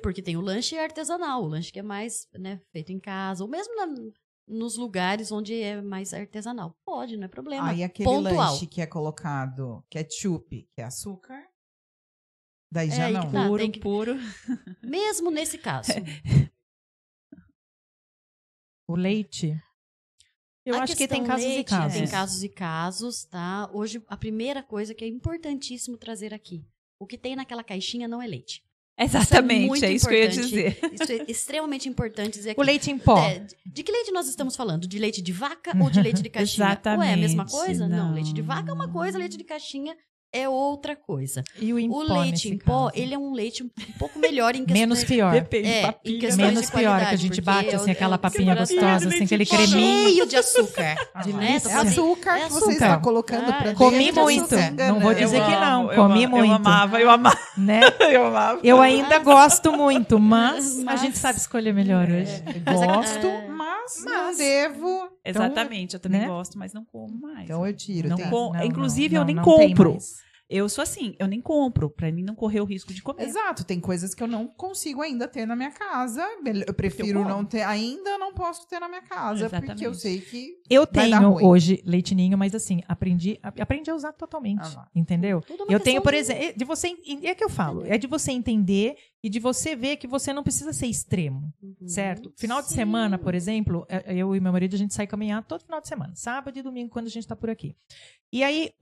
Speaker 4: Porque tem o lanche artesanal, o lanche que é mais, né, feito em casa, ou mesmo nos lugares onde é mais artesanal. Pode, não é problema.
Speaker 2: Aí aquele
Speaker 4: Pontual.
Speaker 2: lanche que é colocado ketchup, que é açúcar, daí já
Speaker 4: aí
Speaker 2: não.
Speaker 4: que tá.
Speaker 3: puro,
Speaker 4: tem que-
Speaker 3: puro.
Speaker 4: Mesmo nesse caso.
Speaker 1: O leite. Eu
Speaker 4: A
Speaker 1: acho que tem
Speaker 4: questão
Speaker 1: casos e
Speaker 4: leite,
Speaker 1: casos.
Speaker 4: Tem casos e casos, tá? Hoje, a primeira coisa que é importantíssimo trazer aqui. O que tem naquela caixinha não é leite.
Speaker 3: Exatamente,
Speaker 4: muito
Speaker 3: é isso que eu ia
Speaker 4: importante.
Speaker 3: dizer.
Speaker 4: Isso é extremamente importante dizer aqui.
Speaker 1: O leite em pó.
Speaker 4: De que leite nós estamos falando? De leite de vaca ou de leite de caixinha?
Speaker 3: Exatamente,
Speaker 4: Ué, é a mesma coisa? Não.
Speaker 3: não.
Speaker 4: Leite de vaca é uma coisa, leite de caixinha é outra coisa.
Speaker 1: E o em
Speaker 4: O
Speaker 1: pó,
Speaker 4: leite
Speaker 1: nesse
Speaker 4: em pó,
Speaker 1: caso.
Speaker 4: ele é um leite um pouco melhor em questões...
Speaker 1: Menos pior.
Speaker 3: Depende
Speaker 4: É,
Speaker 3: da
Speaker 4: em
Speaker 3: pilha.
Speaker 4: questões
Speaker 1: Menos
Speaker 4: de
Speaker 1: pior, que a
Speaker 4: qualidade,
Speaker 1: gente
Speaker 4: porque
Speaker 1: bate assim, aquela papinha
Speaker 4: porque
Speaker 1: gostosa, assim, aquele creminho.
Speaker 4: cheio de açúcar.
Speaker 1: De
Speaker 4: né?
Speaker 1: delícia.
Speaker 4: Tô
Speaker 2: É
Speaker 4: falando assim,
Speaker 2: açúcar
Speaker 4: é
Speaker 2: que você
Speaker 4: açúcar.
Speaker 2: está colocando pra dentro.
Speaker 1: Comi
Speaker 4: de
Speaker 1: muito.
Speaker 4: açúcar.
Speaker 1: Não vou
Speaker 2: Eu
Speaker 1: dizer que não.
Speaker 3: Eu
Speaker 1: Comi
Speaker 3: amo,
Speaker 1: muito.
Speaker 3: eu amava.
Speaker 1: Né?
Speaker 3: Eu amava.
Speaker 1: Eu ainda gosto muito, mas a
Speaker 4: Mas-
Speaker 1: gente sabe escolher melhor hoje.
Speaker 2: Gosto,
Speaker 4: É.
Speaker 2: mas não devo.
Speaker 3: Exatamente, eu também
Speaker 1: né?
Speaker 3: gosto, mas não como mais.
Speaker 2: Então eu tiro.
Speaker 3: Não
Speaker 2: Tem-
Speaker 3: com- Inclusive, eu nem
Speaker 1: não tem
Speaker 3: compro.
Speaker 1: mais.
Speaker 3: Eu sou assim, eu nem compro, pra mim não correr o risco de comer.
Speaker 2: Exato, tem coisas que eu não consigo ainda ter na minha casa. Eu prefiro
Speaker 3: como.
Speaker 2: não ter, ainda não posso ter na minha casa, porque
Speaker 3: Exatamente.
Speaker 2: eu sei que
Speaker 1: Eu
Speaker 2: vai dar
Speaker 1: tenho
Speaker 2: ruim.
Speaker 1: hoje leitinho, mas assim, aprendi a usar totalmente,
Speaker 2: Ah lá.
Speaker 1: entendeu?
Speaker 4: Tudo é uma
Speaker 1: Eu tenho,
Speaker 4: questão
Speaker 1: por
Speaker 4: de-
Speaker 1: exemplo, de você, é que eu falo, é de você entender e de você ver que você não precisa ser extremo, certo? Final de
Speaker 4: Sim.
Speaker 1: semana, por exemplo, eu e meu marido, a gente sai caminhar todo final de semana, sábado e domingo, quando a gente tá por aqui. E aí,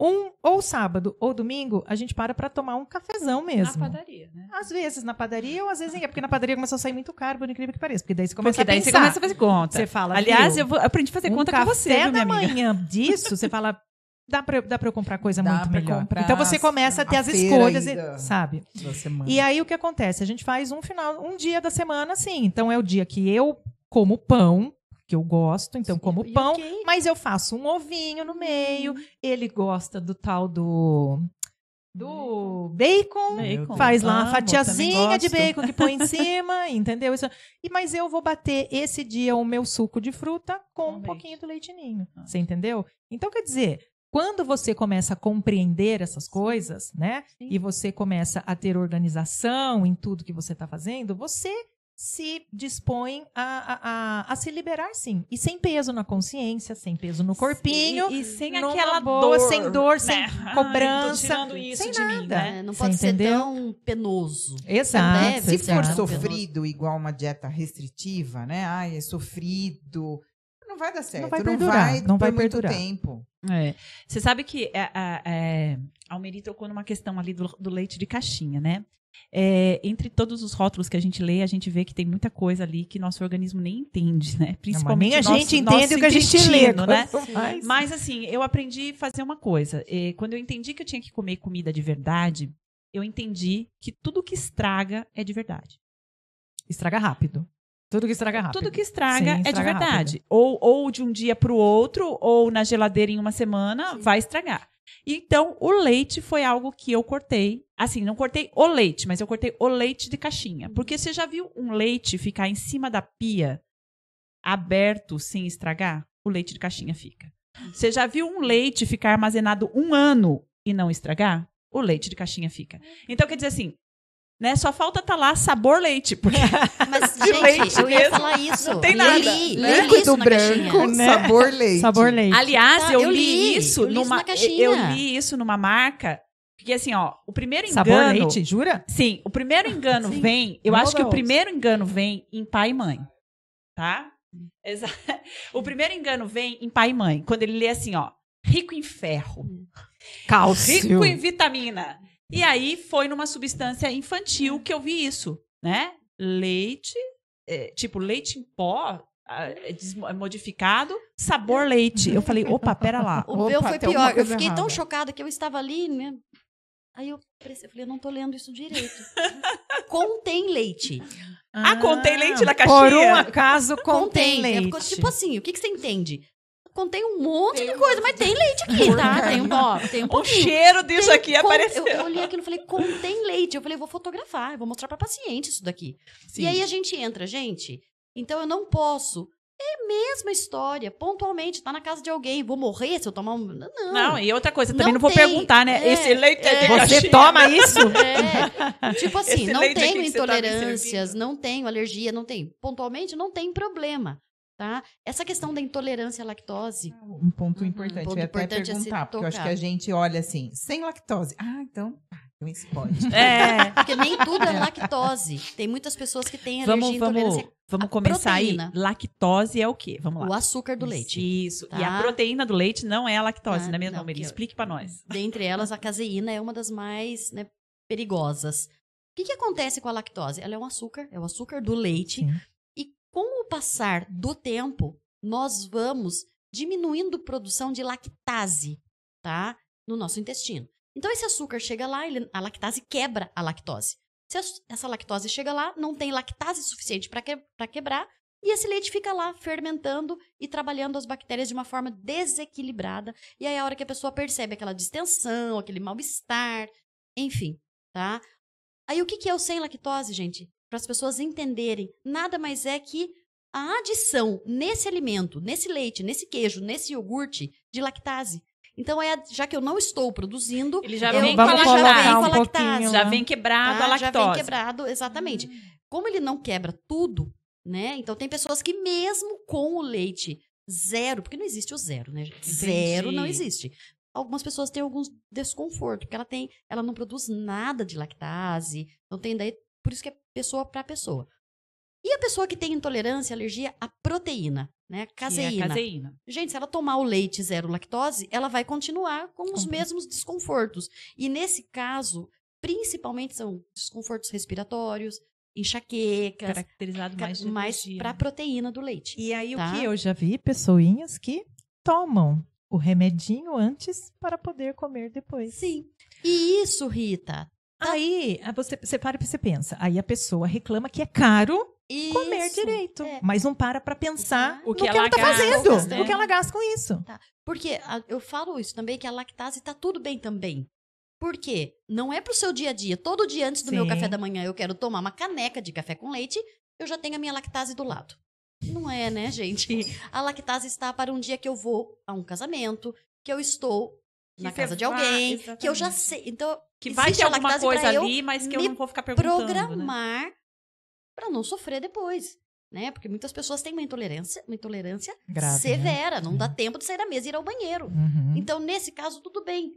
Speaker 1: ou sábado ou domingo, a gente para tomar um cafezão mesmo.
Speaker 3: padaria, né?
Speaker 1: Às vezes na padaria, ou às vezes porque na padaria começou a sair muito caro, por incrível que pareça. Porque daí você começa
Speaker 3: Porque daí
Speaker 1: a pensar.
Speaker 3: você começa a fazer conta.
Speaker 1: Você fala,
Speaker 3: Aliás,
Speaker 1: viu,
Speaker 3: eu aprendi a fazer
Speaker 1: um
Speaker 3: conta com você,
Speaker 1: café
Speaker 3: viu, minha
Speaker 1: da
Speaker 3: amiga?
Speaker 1: manhã disso, você fala, dá pra eu comprar coisa
Speaker 2: Dá
Speaker 1: muito
Speaker 2: pra
Speaker 1: melhor.
Speaker 2: comprar
Speaker 1: Então você começa a ter
Speaker 2: a
Speaker 1: as
Speaker 2: feira
Speaker 1: escolhas,
Speaker 2: ainda.
Speaker 1: sabe?
Speaker 2: da semana.
Speaker 1: E aí o que acontece? A gente faz um dia da semana assim. Então é o dia que eu como pão, que eu gosto, então como
Speaker 4: E
Speaker 1: pão,
Speaker 4: ok.
Speaker 1: mas eu faço um ovinho no meio. Ele gosta do tal do bacon.
Speaker 3: Bacon.
Speaker 1: Faz lá uma
Speaker 3: Amo,
Speaker 1: fatiazinha
Speaker 3: também
Speaker 1: de
Speaker 3: gosto.
Speaker 1: bacon que põe em cima, entendeu? Isso. Mas eu vou bater esse dia o meu suco de fruta com um
Speaker 3: leite.
Speaker 1: pouquinho do leite ninho.
Speaker 3: Ah.
Speaker 1: Você entendeu? Então, quer dizer, quando você começa a compreender essas coisas, né?
Speaker 4: Sim.
Speaker 1: E você começa a ter organização em tudo que você está fazendo, você se dispõe a se liberar, sim. E sem peso na consciência, sem peso no corpinho.
Speaker 3: E sem
Speaker 1: numa
Speaker 3: aquela
Speaker 1: boa,
Speaker 3: dor,
Speaker 1: sem dor,
Speaker 3: né?
Speaker 1: sem
Speaker 3: Ai,
Speaker 1: cobrança,
Speaker 3: tô tirando isso
Speaker 1: sem
Speaker 3: de mim,
Speaker 1: nada.
Speaker 3: né?
Speaker 4: Não
Speaker 1: Você
Speaker 4: pode ser
Speaker 1: entendeu?
Speaker 4: tão penoso.
Speaker 1: Exato.
Speaker 4: Deve
Speaker 2: Se
Speaker 4: ser
Speaker 2: for
Speaker 1: exato.
Speaker 4: tão
Speaker 2: sofrido igual uma dieta restritiva, né? Ai, é sofrido. Não vai dar certo.
Speaker 1: Não vai perdurar. Não vai
Speaker 2: por muito
Speaker 1: perdurar.
Speaker 2: tempo.
Speaker 3: Você sabe que a Almeri tocou numa questão ali do leite de caixinha, né? Entre todos os rótulos que a gente lê, a gente vê que tem muita coisa ali que nosso organismo nem entende, né? Principalmente
Speaker 1: nem a gente entende o que a gente lê,
Speaker 3: né?
Speaker 1: Mas...
Speaker 3: Mas assim, eu aprendi a fazer uma coisa. Quando eu entendi que eu tinha que comer comida de verdade, eu entendi que tudo que estraga é de verdade.
Speaker 1: Estraga rápido. Tudo que estraga rápido.
Speaker 3: Tudo que estraga
Speaker 1: Sim,
Speaker 3: é de verdade.
Speaker 1: rápido.
Speaker 3: Ou de um dia para o outro, ou na geladeira em uma semana, vai estragar. Então, o leite foi algo que eu cortei. Assim, não cortei o leite, mas eu cortei o leite de caixinha. Porque você já viu um leite ficar em cima da pia, aberto, sem estragar? O leite de caixinha fica. Você já viu um leite ficar armazenado 1 ano e não estragar? O leite de caixinha fica. Então, quer dizer assim, né? Só falta estar lá sabor leite. Porque
Speaker 4: Mas,
Speaker 3: de
Speaker 4: gente,
Speaker 3: leite
Speaker 4: eu ia
Speaker 3: mesmo,
Speaker 4: falar isso.
Speaker 3: não tem
Speaker 4: Eu
Speaker 3: nada.
Speaker 4: li
Speaker 2: Líquido
Speaker 4: isso na
Speaker 2: branco,
Speaker 4: caixinha.
Speaker 1: né?
Speaker 2: sabor leite.
Speaker 1: Sabor leite.
Speaker 3: Aliás,
Speaker 4: Tá,
Speaker 3: eu
Speaker 4: eu
Speaker 3: li
Speaker 4: li
Speaker 3: isso
Speaker 4: isso
Speaker 3: numa
Speaker 4: na caixinha.
Speaker 3: eu li isso numa marca, porque assim, ó, o primeiro engano,
Speaker 1: Sabor leite, jura?
Speaker 3: Sim, o primeiro engano
Speaker 4: Sim.
Speaker 3: vem, eu
Speaker 1: Meu
Speaker 3: acho que o
Speaker 1: Deus.
Speaker 3: primeiro engano vem em pai e mãe, tá? O primeiro engano vem em pai e mãe, quando ele lê assim, ó, rico em ferro,
Speaker 1: Cálcio.
Speaker 3: rico em vitamina. E aí foi numa substância infantil que eu vi isso, né? Leite, tipo leite em pó, modificado, sabor leite. Eu falei, opa, pera lá.
Speaker 4: O meu
Speaker 2: Opa,
Speaker 4: foi
Speaker 2: tem alguma
Speaker 4: pior. Eu
Speaker 2: coisa
Speaker 4: fiquei tão
Speaker 2: errada.
Speaker 4: chocada que eu estava ali, né? Aí eu falei, eu não tô lendo isso direito. Contém leite.
Speaker 3: Contém leite na
Speaker 1: Por
Speaker 3: caixinha?
Speaker 1: um acaso contém
Speaker 4: É,
Speaker 1: leite.
Speaker 4: porque, tipo assim, o que você entende? Contém um monte de coisa, mas tem leite aqui, tá? Tem um
Speaker 3: O
Speaker 4: pouquinho.
Speaker 3: cheiro disso
Speaker 4: Tem
Speaker 3: aqui apareceu.
Speaker 4: Eu olhei aquilo e falei, contém leite. Eu falei, vou fotografar, eu vou mostrar pra paciente isso daqui.
Speaker 3: Sim.
Speaker 4: E aí a gente entra, gente, então eu não posso. É a mesma história, pontualmente, tá na casa de alguém, vou morrer se eu tomar um...
Speaker 3: Não, e outra coisa, também
Speaker 4: Não
Speaker 3: não vou
Speaker 4: tem.
Speaker 3: perguntar, né? Esse leite é de
Speaker 1: Você
Speaker 3: caixinha?
Speaker 1: toma isso?
Speaker 4: Tipo assim,
Speaker 3: Esse
Speaker 4: não
Speaker 3: leite aqui
Speaker 4: tenho
Speaker 3: que você tá me
Speaker 4: intolerâncias,
Speaker 3: servindo.
Speaker 4: não tenho alergia, não tenho. Pontualmente, não tem problema, tá? Essa questão da intolerância à lactose,
Speaker 2: Um ponto importante.
Speaker 4: ponto
Speaker 2: eu ia até
Speaker 4: importante a se
Speaker 2: perguntar, porque eu acho que a
Speaker 4: tocar.
Speaker 2: gente olha assim, sem lactose. Então isso pode.
Speaker 4: porque nem tudo é lactose. Tem muitas pessoas que têm alergia e intolerância
Speaker 3: Vamos
Speaker 4: à
Speaker 3: começar
Speaker 4: proteína.
Speaker 3: aí. Lactose é o quê? Vamos
Speaker 4: O
Speaker 3: lá.
Speaker 4: açúcar do leite.
Speaker 3: Isso.
Speaker 4: Tá?
Speaker 3: E a proteína do leite não é a lactose, né, mesmo,
Speaker 4: não,
Speaker 3: Almeri?
Speaker 4: porque-
Speaker 3: Explique pra nós.
Speaker 4: Dentre elas, a caseína é uma das mais, né, perigosas. O que acontece com a lactose? Ela é um açúcar, é o açúcar do leite.
Speaker 1: Sim.
Speaker 4: E com o passar do tempo, nós vamos diminuindo a produção de lactase, tá? No nosso intestino. Então, esse açúcar chega lá, a lactase quebra a lactose. Se essa lactose chega lá, não tem lactase suficiente para quebrar, e esse leite fica lá fermentando e trabalhando as bactérias de uma forma desequilibrada. E aí, a hora que a pessoa percebe aquela distensão, aquele mal-estar, enfim, tá? Aí, o que é o sem lactose, gente? Para as pessoas entenderem, nada mais é que a adição nesse alimento, nesse leite, nesse queijo, nesse iogurte de lactase. Então, já que eu não estou produzindo,
Speaker 3: Ele já
Speaker 4: eu
Speaker 3: vem
Speaker 1: Vamos
Speaker 3: com a
Speaker 1: colocar
Speaker 3: lactase.
Speaker 1: um
Speaker 4: com a
Speaker 1: pouquinho
Speaker 4: lactase.
Speaker 3: Já vem quebrado
Speaker 4: tá?
Speaker 3: a
Speaker 4: Já vem
Speaker 3: lactose.
Speaker 4: quebrado, exatamente. Como ele não quebra tudo, né? Então, tem pessoas que mesmo com o leite zero, porque não existe o zero, né, gente?
Speaker 3: Entendi.
Speaker 4: Zero não existe. Algumas pessoas têm alguns desconforto, porque ela não produz nada de lactase, não tem daí, por isso que é pessoa para pessoa. E a pessoa que tem intolerância, alergia à proteína, né?
Speaker 3: Que é
Speaker 4: Caseína.
Speaker 3: a caseína.
Speaker 4: Gente, se ela tomar o leite zero lactose, ela vai continuar com os mesmos desconfortos. E nesse caso, principalmente são desconfortos respiratórios, enxaquecas,
Speaker 3: Caracterizado mais de
Speaker 4: mais
Speaker 3: alergia,
Speaker 4: para a
Speaker 3: né?
Speaker 4: proteína do leite.
Speaker 1: E aí
Speaker 4: Tá?
Speaker 1: o que eu já vi pessoinhas que tomam o remedinho antes para poder comer depois.
Speaker 4: Sim. E isso, Rita.
Speaker 1: Aí você para e você pensa. Aí a pessoa reclama que é caro comer
Speaker 4: Isso.
Speaker 1: direito.
Speaker 4: É.
Speaker 1: Mas não para pensar
Speaker 3: O
Speaker 1: no
Speaker 3: que
Speaker 1: que
Speaker 3: ela
Speaker 1: ela tá
Speaker 3: gasta,
Speaker 1: fazendo.
Speaker 3: né?
Speaker 1: No que ela gasta com isso.
Speaker 4: Porque eu falo isso também, que a lactase tá tudo bem também. Por quê? Não é pro seu dia a dia. Todo dia antes do meu
Speaker 1: Sim.
Speaker 4: café da manhã eu quero tomar uma caneca de café com leite, eu já tenho a minha lactase do lado. Não é, né, gente? A lactase está para um dia que eu vou a um casamento, que eu estou na
Speaker 3: Que
Speaker 4: casa
Speaker 3: você
Speaker 4: de alguém,
Speaker 3: vai,
Speaker 4: que eu já
Speaker 3: exatamente.
Speaker 4: sei. Então,
Speaker 3: Que vai
Speaker 4: existe
Speaker 3: ter
Speaker 4: a
Speaker 3: alguma
Speaker 4: lactase
Speaker 3: coisa
Speaker 4: pra eu
Speaker 3: ali, mas que eu
Speaker 4: me
Speaker 3: não vou ficar perguntando, né?
Speaker 4: programar para não sofrer depois, né? Porque muitas pessoas têm uma intolerância
Speaker 1: Grave,
Speaker 4: severa,
Speaker 1: né?
Speaker 4: não dá tempo de sair da mesa e ir ao banheiro.
Speaker 1: Uhum.
Speaker 4: Então, nesse caso, tudo bem.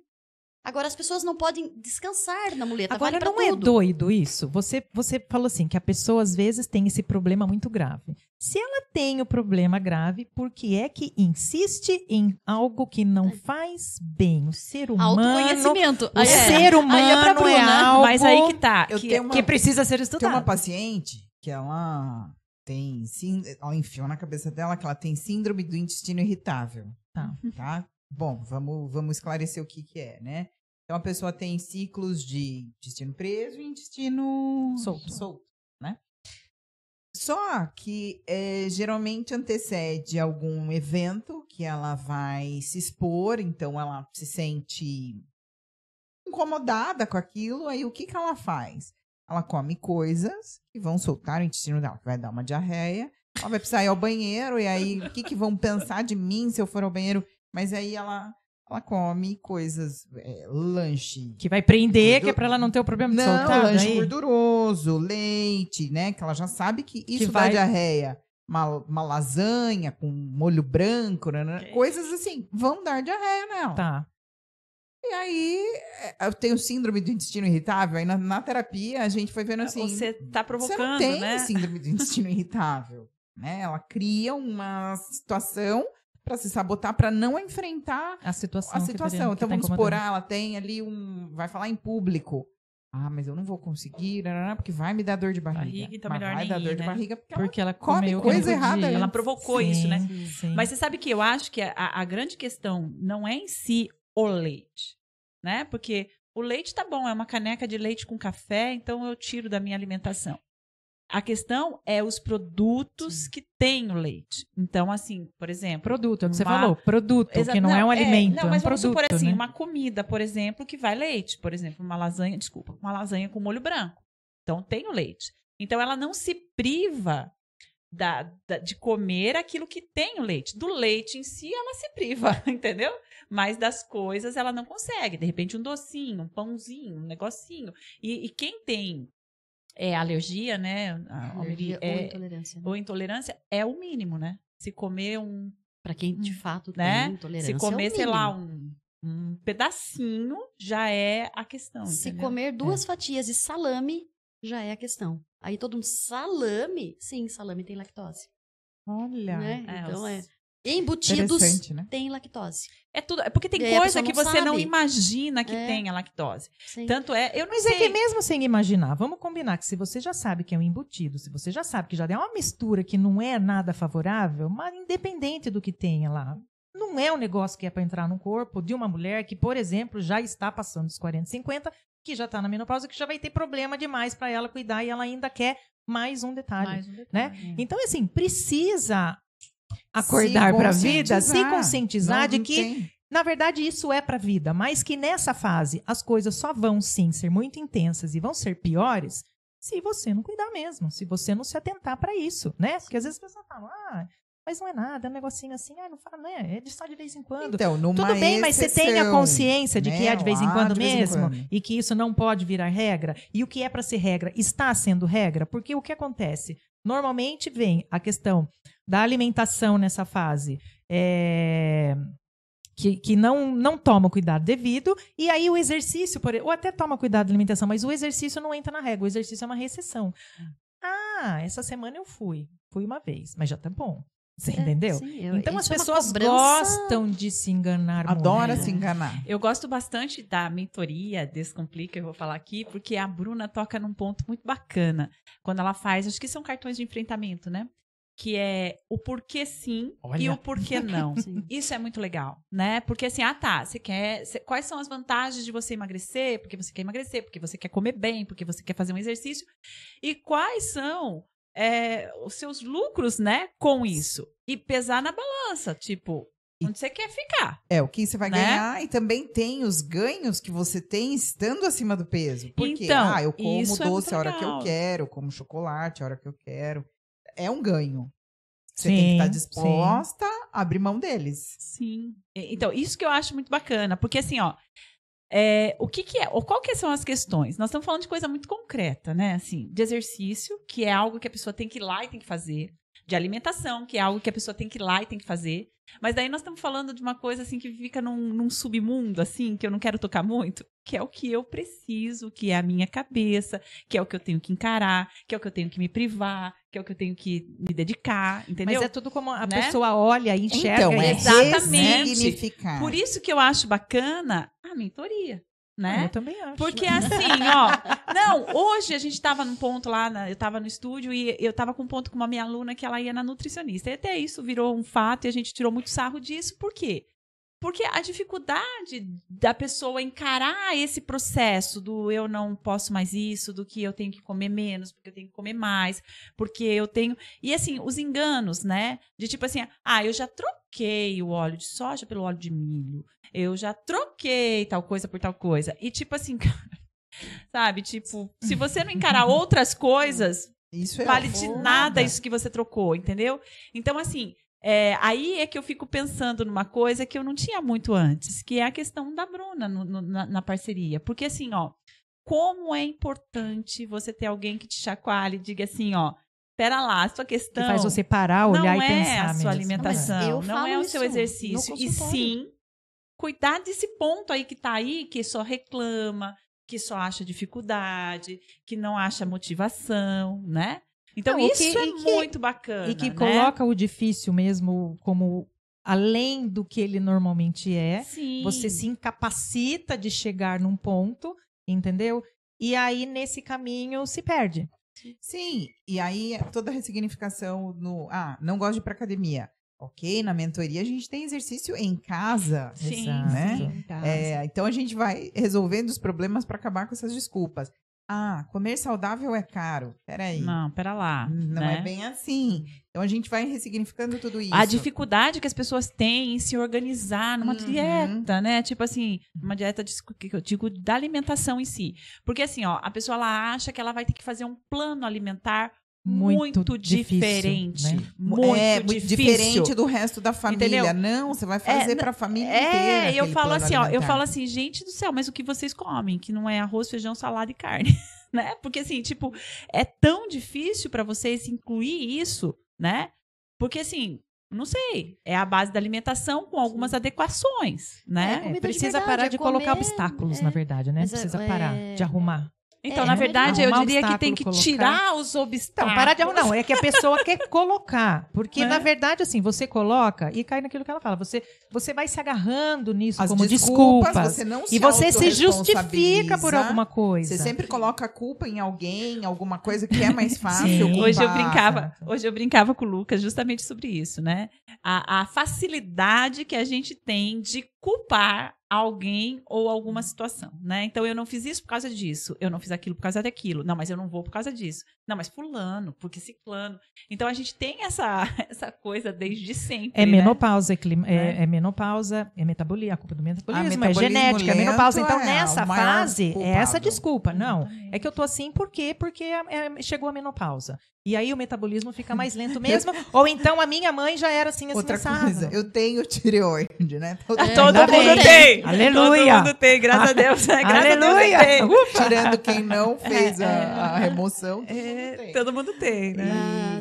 Speaker 4: Agora, as pessoas não podem descansar na muleta.
Speaker 1: Agora,
Speaker 4: vale pra
Speaker 1: não é
Speaker 4: tudo.
Speaker 1: doido isso? Você falou assim, que a pessoa, às vezes, tem esse problema muito grave. Se ela tem o problema grave, por que é que insiste em algo que não faz bem? O ser humano...
Speaker 4: Autoconhecimento.
Speaker 1: O ser humano é algo
Speaker 3: Mas aí que tá.
Speaker 1: que precisa ser estudado.
Speaker 2: Tem uma paciente que ela tem... Ela enfiou na cabeça dela que ela tem síndrome do intestino irritável. Tá? Bom, vamos esclarecer o que é, né? Então, a pessoa tem ciclos de intestino preso e intestino solto, né? Só que geralmente antecede algum evento que ela vai se expor, então ela se sente incomodada com aquilo, aí o que ela faz? Ela come coisas que vão soltar o intestino dela, que vai dar uma diarreia, ela vai precisar ir ao banheiro, e aí o que vão pensar de mim se eu for ao banheiro? Mas aí ela come coisas, lanche.
Speaker 1: Que vai prender, que é pra ela não ter o problema de soltar.
Speaker 2: Lanche
Speaker 1: daí.
Speaker 2: gorduroso, leite, né? Que ela já sabe que isso dá diarreia. Uma lasanha com molho branco, né? Coisas assim, vão dar diarreia nela.
Speaker 1: Tá.
Speaker 2: E aí, eu tenho síndrome do intestino irritável, aí na terapia a gente foi vendo assim...
Speaker 3: Você tá provocando,
Speaker 2: você não tem
Speaker 3: né?
Speaker 2: síndrome do intestino irritável, né? Ela cria uma situação para se sabotar, para não enfrentar a situação. Então, vamos supor, ela tem ali vai falar em público. Ah, mas eu não vou conseguir, porque vai me dar dor de barriga.
Speaker 3: Então
Speaker 2: mas
Speaker 3: melhor
Speaker 2: vai
Speaker 3: nem
Speaker 2: dar dor
Speaker 3: ir,
Speaker 2: de
Speaker 3: né?
Speaker 2: barriga
Speaker 1: porque ela
Speaker 2: come coisa errada.
Speaker 3: Ela provocou isso, né?
Speaker 1: Sim.
Speaker 3: Mas você sabe que eu acho que a grande questão não é em si o leite, né? Porque o leite tá bom, é uma caneca de leite com café, então eu tiro da minha alimentação. A questão é os produtos que têm o leite. Então, assim, por exemplo...
Speaker 1: Produto, é o que você falou. Produto, que não é um alimento,
Speaker 3: não, mas
Speaker 1: é um
Speaker 3: vamos
Speaker 1: produto,
Speaker 3: supor assim,
Speaker 1: né?
Speaker 3: uma comida, por exemplo, que vai leite. Por exemplo, uma lasanha com molho branco. Então, tem o leite. Então, ela não se priva de comer aquilo que tem o leite. Do leite em si, ela se priva, entendeu? Mas das coisas, ela não consegue. De repente, um docinho, um pãozinho, um negocinho. E quem tem... alergia, né?
Speaker 4: Alergia ou intolerância.
Speaker 3: Ou intolerância é o mínimo, né? Se comer
Speaker 4: para quem de fato
Speaker 3: né?
Speaker 4: tem intolerância.
Speaker 3: Se comer,
Speaker 4: é o
Speaker 3: sei lá,
Speaker 4: mínimo.
Speaker 3: um pedacinho, já é a questão.
Speaker 4: Se
Speaker 3: entendeu?
Speaker 4: comer 2 fatias de salame, já é a questão. Aí todo mundo, salame? Sim, salame tem lactose.
Speaker 2: Olha.
Speaker 4: Né? Então embutidos,
Speaker 2: né?
Speaker 4: tem lactose.
Speaker 3: É tudo, porque tem
Speaker 4: E a
Speaker 3: coisa
Speaker 4: pessoa
Speaker 3: que
Speaker 4: não
Speaker 3: você não
Speaker 4: sabe.
Speaker 3: imagina que
Speaker 4: É.
Speaker 3: tenha lactose.
Speaker 4: Sim.
Speaker 3: Tanto eu não
Speaker 1: Mas
Speaker 3: sei.
Speaker 1: é que mesmo sem imaginar, vamos combinar que se você já sabe que é um embutido, se você já sabe que já é uma mistura que não é nada favorável, mas independente do que tenha lá, não é um negócio que é para entrar no corpo de uma mulher que, por exemplo, já está passando dos 40, 50, que já está na menopausa, que já vai ter problema demais para ela cuidar e ela ainda quer mais um detalhe. Né? Então, assim, precisa acordar para a vida, se conscientizar de que, na verdade, isso é para a vida, mas que nessa fase as coisas só vão, sim, ser muito intensas e vão ser piores se você não cuidar mesmo, se você não se atentar para isso, né? Porque às vezes as pessoas falam, mas não é nada, é um negocinho assim, não fala, né? É só de vez em quando.
Speaker 2: Então, numa
Speaker 1: Tudo bem, mas você tem a consciência de
Speaker 2: né?
Speaker 1: que é de vez em quando
Speaker 2: De vez em
Speaker 1: mesmo
Speaker 2: quando.
Speaker 1: e que isso não pode virar regra? E o que é para ser regra está sendo regra? Porque o que acontece? Normalmente vem a questão da alimentação nessa fase, que não toma o cuidado devido, e aí o exercício, ou até toma cuidado da alimentação, mas o exercício não entra na regra, o exercício é uma recessão. Essa semana eu fui uma vez, mas já tá bom. Você entendeu?
Speaker 4: Sim,
Speaker 1: Então as
Speaker 4: isso é uma
Speaker 1: pessoas
Speaker 4: cobrança.
Speaker 1: gostam de se enganar
Speaker 2: Adora
Speaker 1: muito.
Speaker 2: se enganar.
Speaker 3: Eu gosto bastante da mentoria Descomplica, eu vou falar aqui, porque a Bruna toca num ponto muito bacana. Quando ela faz, acho que são cartões de enfrentamento, né? Que é o porquê sim e o porquê não. Isso é muito legal, né? Porque assim, quais são as vantagens de você emagrecer? Porque você quer emagrecer, porque você quer comer bem, porque você quer fazer um exercício. E quais são os seus lucros, né, com isso? E pesar na balança, tipo, onde você quer ficar.
Speaker 2: O que você vai ganhar, e também tem os ganhos que você tem estando acima do peso. Porque,
Speaker 3: Então,
Speaker 2: eu como
Speaker 3: isso é
Speaker 2: doce a
Speaker 3: muito
Speaker 2: hora que eu
Speaker 3: legal.
Speaker 2: quero, eu como chocolate a hora que eu quero. É um ganho. Você
Speaker 1: Sim,
Speaker 2: tem que estar disposta a abrir mão deles.
Speaker 3: Sim. Então, isso que eu acho muito bacana, porque assim, o que é? Ou qual que são as questões? Nós estamos falando de coisa muito concreta, né? Assim, de exercício, que é algo que a pessoa tem que ir lá e tem que fazer. de alimentação, que é algo que a pessoa tem que ir lá e tem que fazer. Mas daí nós estamos falando de uma coisa assim que fica num submundo, assim, que eu não quero tocar muito, que é o que eu preciso, que é a minha cabeça, que é o que eu tenho que encarar, que é o que eu tenho que me privar, que é o que eu tenho que me dedicar, entendeu?
Speaker 1: Mas é tudo como a pessoa olha e enxerga.
Speaker 2: Então,
Speaker 1: e
Speaker 3: exatamente.
Speaker 2: Significar.
Speaker 3: Por isso que eu acho bacana a mentoria. Né?
Speaker 1: Eu também acho.
Speaker 3: Porque assim, ó, não, hoje a gente tava num ponto lá, eu tava no estúdio e eu tava com um ponto com uma minha aluna que ela ia na nutricionista. E até isso virou um fato e a gente tirou muito sarro disso. Por quê? Porque a dificuldade da pessoa encarar esse processo do eu não posso mais isso, do que eu tenho que comer menos, porque eu tenho que comer mais, porque eu tenho... E assim, os enganos, né? De tipo assim, eu já troquei o óleo de soja pelo óleo de milho. Eu já troquei tal coisa por tal coisa. E tipo assim, sabe? Tipo, se você não encarar outras coisas,
Speaker 2: isso
Speaker 3: vale de nada isso que você trocou, entendeu? Então, assim... aí é que eu fico pensando numa coisa que eu não tinha muito antes, que é a questão da Bruna na parceria. Porque assim, ó, como é importante você ter alguém que te chacoalhe e diga assim, ó, pera lá, a sua questão...
Speaker 1: Que faz você parar, olhar e pensar
Speaker 3: não é a sua
Speaker 1: mesmo.
Speaker 3: alimentação, não é o seu exercício. E sim, cuidar desse ponto aí que tá aí, que só reclama, que só acha dificuldade, que não acha motivação, né? Então, isso é muito bacana.
Speaker 1: E que
Speaker 3: né?
Speaker 1: coloca o difícil mesmo como além do que ele normalmente é.
Speaker 3: Sim.
Speaker 1: Você se incapacita de chegar num ponto, entendeu? E aí, nesse caminho, se perde.
Speaker 2: Sim, e aí toda a ressignificação no... não gosto de ir pra academia. Ok, na mentoria a gente tem exercício em casa.
Speaker 3: Sim,
Speaker 2: né?
Speaker 1: Sim.
Speaker 2: Então a gente vai resolvendo os problemas para acabar com essas desculpas. Comer saudável é caro. Peraí.
Speaker 3: Não, pera lá.
Speaker 2: Não
Speaker 3: né?
Speaker 2: é bem assim. Então a gente vai ressignificando tudo isso.
Speaker 3: A dificuldade que as pessoas têm em se organizar numa dieta, né? Tipo assim, uma dieta que eu digo da alimentação em si. Porque assim, ó, a pessoa ela acha que ela vai ter que fazer um plano alimentar muito diferente.
Speaker 1: Difícil, né?
Speaker 2: Muito diferente do resto da família.
Speaker 3: Entendeu?
Speaker 2: Não, você vai fazer para a família inteira.
Speaker 3: Eu falo assim, ó,
Speaker 2: alimentar.
Speaker 3: eu falo assim, gente do céu, mas o que vocês comem? Que não é arroz, feijão, salada e carne, né? Porque assim, tipo, é tão difícil para vocês incluir isso, né? Porque assim, não sei, é a base da alimentação com algumas adequações, né?
Speaker 1: Precisa parar de colocar obstáculos, na verdade, né? Precisa parar de arrumar.
Speaker 3: Então, na verdade, eu diria que tem que
Speaker 1: colocar.
Speaker 3: tirar os obstáculos.
Speaker 1: Então, parar de arrumar. Não, é que a pessoa quer colocar. Porque, na verdade, assim, você coloca e cai naquilo que ela fala. Você vai se agarrando nisso
Speaker 2: As
Speaker 1: como desculpas.
Speaker 2: Você não
Speaker 1: e você se justifica por alguma coisa.
Speaker 2: Você sempre coloca a culpa em alguém, alguma coisa que é mais fácil.
Speaker 3: Hoje eu brincava com o Lucas justamente sobre isso, né? A facilidade que a gente tem de culpar alguém ou alguma situação, né? Então, eu não fiz isso por causa disso, eu não fiz aquilo por causa daquilo, não, mas eu não vou por causa disso, não, mas fulano, porque ciclano. Então, a gente tem essa coisa desde sempre,
Speaker 1: É menopausa, é menopausa, é metabolismo, a culpa do metabolismo, é genética, é menopausa. Então, nessa fase, é essa desculpa. Não, é que eu tô assim porque chegou a menopausa. E aí o metabolismo fica mais lento mesmo. Ou então a minha mãe já era assim,
Speaker 2: Outra coisa, eu tenho tireoide, né?
Speaker 3: Todo mundo tem.
Speaker 1: Aleluia.
Speaker 3: Todo mundo tem, graças a Deus.
Speaker 1: Aleluia.
Speaker 3: Graças a Deus tem.
Speaker 2: Tirando quem não fez a remoção,
Speaker 3: todo mundo tem, né?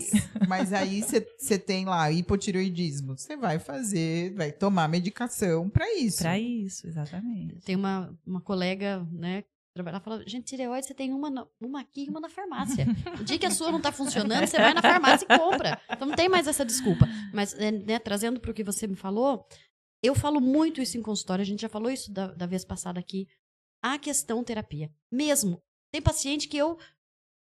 Speaker 2: Mas aí você tem lá hipotireoidismo. Você vai tomar medicação para isso.
Speaker 3: Para isso, exatamente.
Speaker 4: Tem uma colega, né? Ela fala, gente, tireoide, você tem uma aqui e uma na farmácia. O dia que a sua não tá funcionando, você vai na farmácia e compra. Então não tem mais essa desculpa. Mas, né, trazendo para o que você me falou, eu falo muito isso em consultório, a gente já falou isso da vez passada aqui. A questão terapia. Mesmo, tem paciente que eu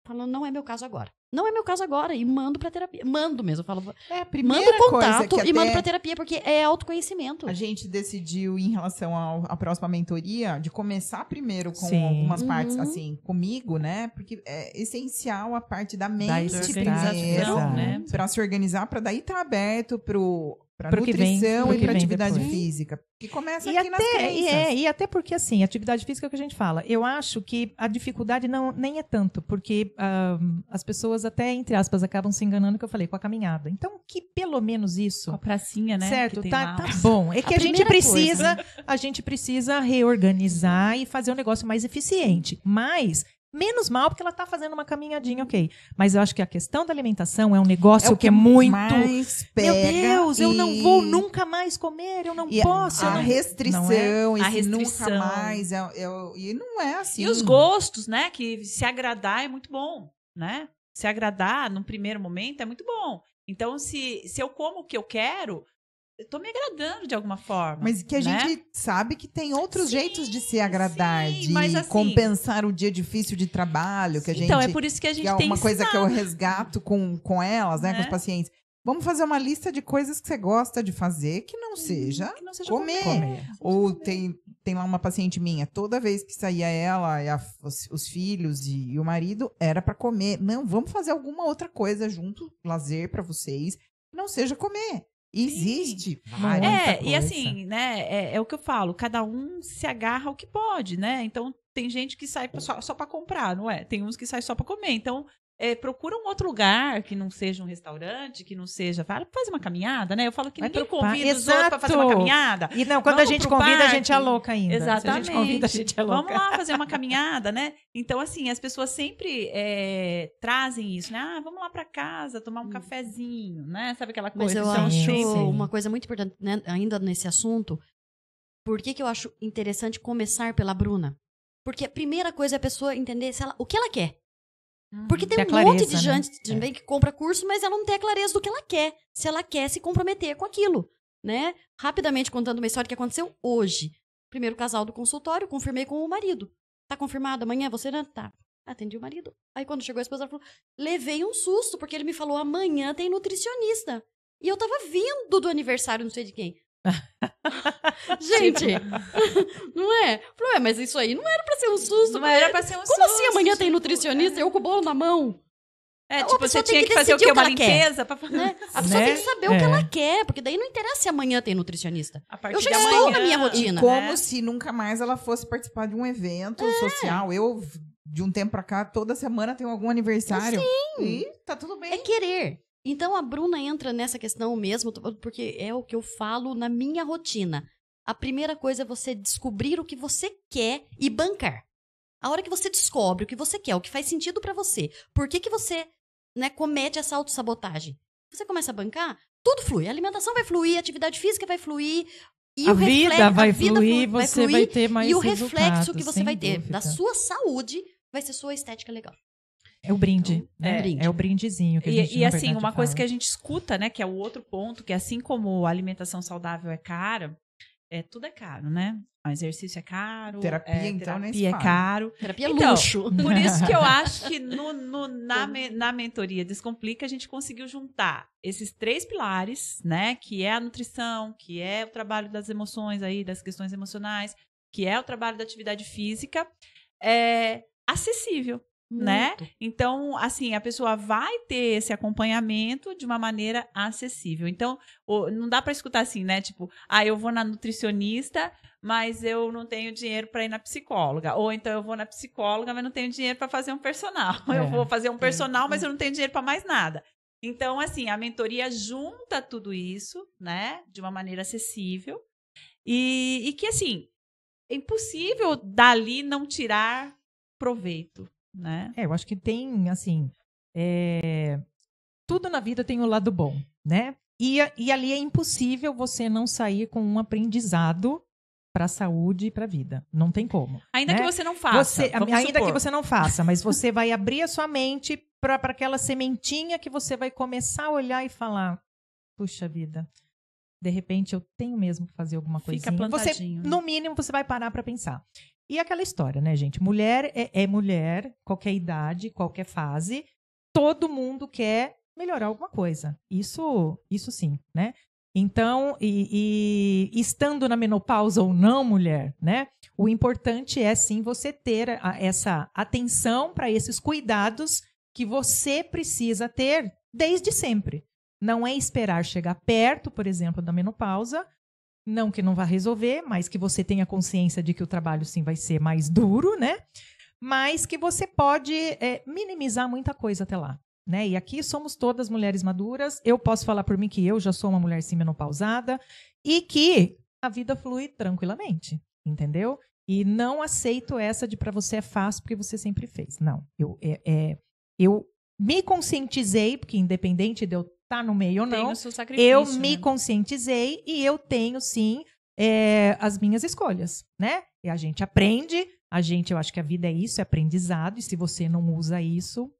Speaker 4: falo, não é meu caso agora. Não é meu caso agora. E mando pra terapia. Mando mesmo. Eu falo, mando o contato e mando pra terapia, porque é autoconhecimento.
Speaker 2: A gente decidiu, em relação à próxima mentoria, de começar primeiro com algumas partes, assim, comigo, né? Porque é essencial a parte da mente primeiro,
Speaker 3: né?
Speaker 2: Pra se organizar, pra daí estar aberto pra nutrição e pra atividade física. Que começa aqui nas crenças.
Speaker 1: E até porque, assim, atividade física é o que a gente fala. Eu acho que a dificuldade nem é tanto, porque as pessoas até, entre aspas, acabam se enganando, que eu falei, com a caminhada. Então, que pelo menos isso...
Speaker 3: Com a pracinha, né?
Speaker 1: Certo, tá bom. É que a gente precisa reorganizar e fazer um negócio mais eficiente. Mas... menos mal, porque ela tá fazendo uma caminhadinha, ok. Mas eu acho que a questão da alimentação é um negócio
Speaker 2: o
Speaker 1: que é muito...
Speaker 2: mais pega.
Speaker 1: Meu Deus, eu não vou nunca mais comer, eu não posso.
Speaker 2: A restrição,
Speaker 3: A
Speaker 2: esse
Speaker 3: restrição.
Speaker 2: nunca mais. E não é assim.
Speaker 3: E os gostos, né? Que se agradar é muito bom, né? Se agradar num primeiro momento é muito bom. Então, se eu como o que eu quero, eu tô me agradando de alguma forma.
Speaker 2: Mas que a
Speaker 3: né?
Speaker 2: gente sabe que tem outros jeitos de se agradar,
Speaker 3: sim,
Speaker 2: de
Speaker 3: mas assim-
Speaker 2: compensar o dia difícil de trabalho, que a gente...
Speaker 3: Então, é por isso que a gente
Speaker 2: que é
Speaker 3: tem
Speaker 2: uma coisa que eu
Speaker 3: ensinado.
Speaker 2: resgato com elas, né, com os pacientes. Vamos fazer uma lista de coisas que você gosta de fazer que não seja
Speaker 3: Que não seja
Speaker 2: comer. Ou tem lá uma paciente minha, toda vez que saía ela e os filhos e o marido, era para comer. Não, vamos fazer alguma outra coisa junto, lazer para vocês, que não seja comer. Existe várias
Speaker 3: E assim, né, é o que eu falo, cada um se agarra ao que pode, né? Então, tem gente que sai só para comprar, não é? Tem uns que saem só para comer. Então, procura um outro lugar que não seja um restaurante, que não seja... Vai fazer uma caminhada, né? Eu falo que
Speaker 1: Vai
Speaker 3: ninguém
Speaker 1: pro parque.
Speaker 3: convida os outros para fazer uma caminhada.
Speaker 1: E não, quando
Speaker 3: Vamos
Speaker 1: a gente
Speaker 3: pro
Speaker 1: convida, a
Speaker 3: parque.
Speaker 1: gente é louca ainda.
Speaker 3: Exatamente.
Speaker 1: Se a gente convida, a gente é louca.
Speaker 3: Vamos lá fazer uma caminhada, né? Então, assim, as pessoas sempre trazem isso, né? Ah, vamos lá para casa, tomar um cafezinho, né? Sabe aquela coisa?
Speaker 4: Mas eu
Speaker 3: Então,
Speaker 4: acho
Speaker 1: sim.
Speaker 4: uma coisa muito importante, né, ainda nesse assunto. Por que eu acho interessante começar pela Bruna? Porque a primeira coisa é a pessoa entender o que ela quer. Porque tem
Speaker 1: Ter
Speaker 4: um
Speaker 1: clareza,
Speaker 4: monte de
Speaker 1: né?
Speaker 4: gente também que compra curso, mas ela não tem a clareza do que ela quer. Se ela quer se comprometer com aquilo, né? Rapidamente contando uma história que aconteceu hoje. Primeiro casal do consultório, confirmei com o marido. Tá confirmado amanhã? Você não tá. Atendi o marido. Aí quando chegou a esposa, ela falou, levei um susto, porque ele me falou, amanhã tem nutricionista. E eu tava vindo do aniversário, não sei de quem. Gente, não é? Falei, mas isso aí não era pra ser um susto.
Speaker 3: Não era pra ser um
Speaker 4: Como
Speaker 3: susto,
Speaker 4: assim amanhã tem
Speaker 3: tipo,
Speaker 4: nutricionista? Eu com o bolo na mão?
Speaker 3: tipo,
Speaker 4: pessoa
Speaker 3: você
Speaker 4: tem
Speaker 3: tinha
Speaker 4: que
Speaker 3: que fazer o
Speaker 4: decidir
Speaker 3: quê?
Speaker 4: o que
Speaker 3: Uma
Speaker 4: ela quer.
Speaker 3: limpeza?
Speaker 4: Né? A pessoa
Speaker 1: Né?
Speaker 4: tem que saber o que ela quer, porque daí não interessa se amanhã tem nutricionista.
Speaker 3: A partir
Speaker 4: Eu já
Speaker 3: de
Speaker 4: estou
Speaker 3: amanhã,
Speaker 4: na minha
Speaker 2: E
Speaker 4: rotina.
Speaker 2: como
Speaker 3: né?
Speaker 2: se nunca mais ela fosse participar de um evento social. Eu, de um tempo pra cá, toda semana tem algum aniversário. E tá tudo bem.
Speaker 4: É querer. Então a Bruna entra nessa questão mesmo, porque é o que eu falo na minha rotina. A primeira coisa é você descobrir o que você quer e bancar. A hora que você descobre o que você quer, o que faz sentido pra você, por que você, né, comete essa autossabotagem? Você começa a bancar, tudo flui. A alimentação vai fluir, a atividade física vai fluir. E
Speaker 1: A
Speaker 4: o
Speaker 1: vida vai
Speaker 4: a vida
Speaker 1: fluir,
Speaker 4: vai
Speaker 1: você
Speaker 4: fluir,
Speaker 1: vai ter mais
Speaker 4: e o
Speaker 1: resultados,
Speaker 4: reflexo que você
Speaker 1: sem
Speaker 4: vai ter
Speaker 1: dúvida.
Speaker 4: da sua saúde vai ser sua estética legal.
Speaker 1: É o brinde,
Speaker 4: Então,
Speaker 1: né?
Speaker 4: brinde.
Speaker 1: É o brindezinho que a gente,
Speaker 3: E
Speaker 1: na
Speaker 3: assim,
Speaker 1: verdade,
Speaker 3: uma coisa
Speaker 1: fala.
Speaker 3: que a gente escuta, né, que é o outro ponto, que assim como a alimentação saudável é cara, tudo é caro, né? O exercício é caro,
Speaker 2: Terapia, então, nem se
Speaker 3: terapia é
Speaker 2: fala.
Speaker 3: caro.
Speaker 4: Terapia é
Speaker 3: Então,
Speaker 4: luxo.
Speaker 3: Por isso que eu acho que na mentoria Descomplica a gente conseguiu juntar esses 3 pilares, né? Que é a nutrição, que é o trabalho das emoções aí, das questões emocionais, que é o trabalho da atividade física, acessível. Né? Então, assim, a pessoa vai ter esse acompanhamento de uma maneira acessível. Então, não dá para escutar assim, né? Tipo, eu vou na nutricionista, mas eu não tenho dinheiro para ir na psicóloga. Ou então eu vou na psicóloga, mas não tenho dinheiro para fazer um personal. Eu vou fazer um personal, mas eu não tenho dinheiro para mais nada. Então, assim, a mentoria junta tudo isso, né? De uma maneira acessível. E que, assim, é impossível dali não tirar proveito. Né?
Speaker 1: Eu acho que tem, assim, tudo na vida tem o lado bom, né? E ali é impossível você não sair com um aprendizado para a saúde e para a vida. Não tem como.
Speaker 3: Ainda
Speaker 1: né?
Speaker 3: que você não faça.
Speaker 1: Ainda que você não faça, mas você vai abrir a sua mente para aquela sementinha que você vai começar a olhar e falar, puxa vida, de repente eu tenho mesmo que fazer alguma coisinha.
Speaker 3: Fica plantadinho.
Speaker 1: No mínimo, você vai parar para pensar. E aquela história, né, gente? Mulher é mulher, qualquer idade, qualquer fase. Todo mundo quer melhorar alguma coisa. Isso sim, né? Então, estando na menopausa ou não, mulher, né? O importante é, sim, você ter essa atenção para esses cuidados que você precisa ter desde sempre. Não é esperar chegar perto, por exemplo, da menopausa. Não que não vá resolver, mas que você tenha consciência de que o trabalho sim vai ser mais duro, né? Mas que você pode minimizar muita coisa até lá, né? E aqui somos todas mulheres maduras. Eu posso falar por mim que eu já sou uma mulher sim menopausada e que a vida flui tranquilamente, entendeu? E não aceito essa de para você é fácil porque você sempre fez. Não, eu me conscientizei, porque independente de eu estar no meio ou não, eu me conscientizei e eu tenho sim as minhas escolhas, né? E a gente aprende, eu acho que a vida é isso, é aprendizado, e se você não usa isso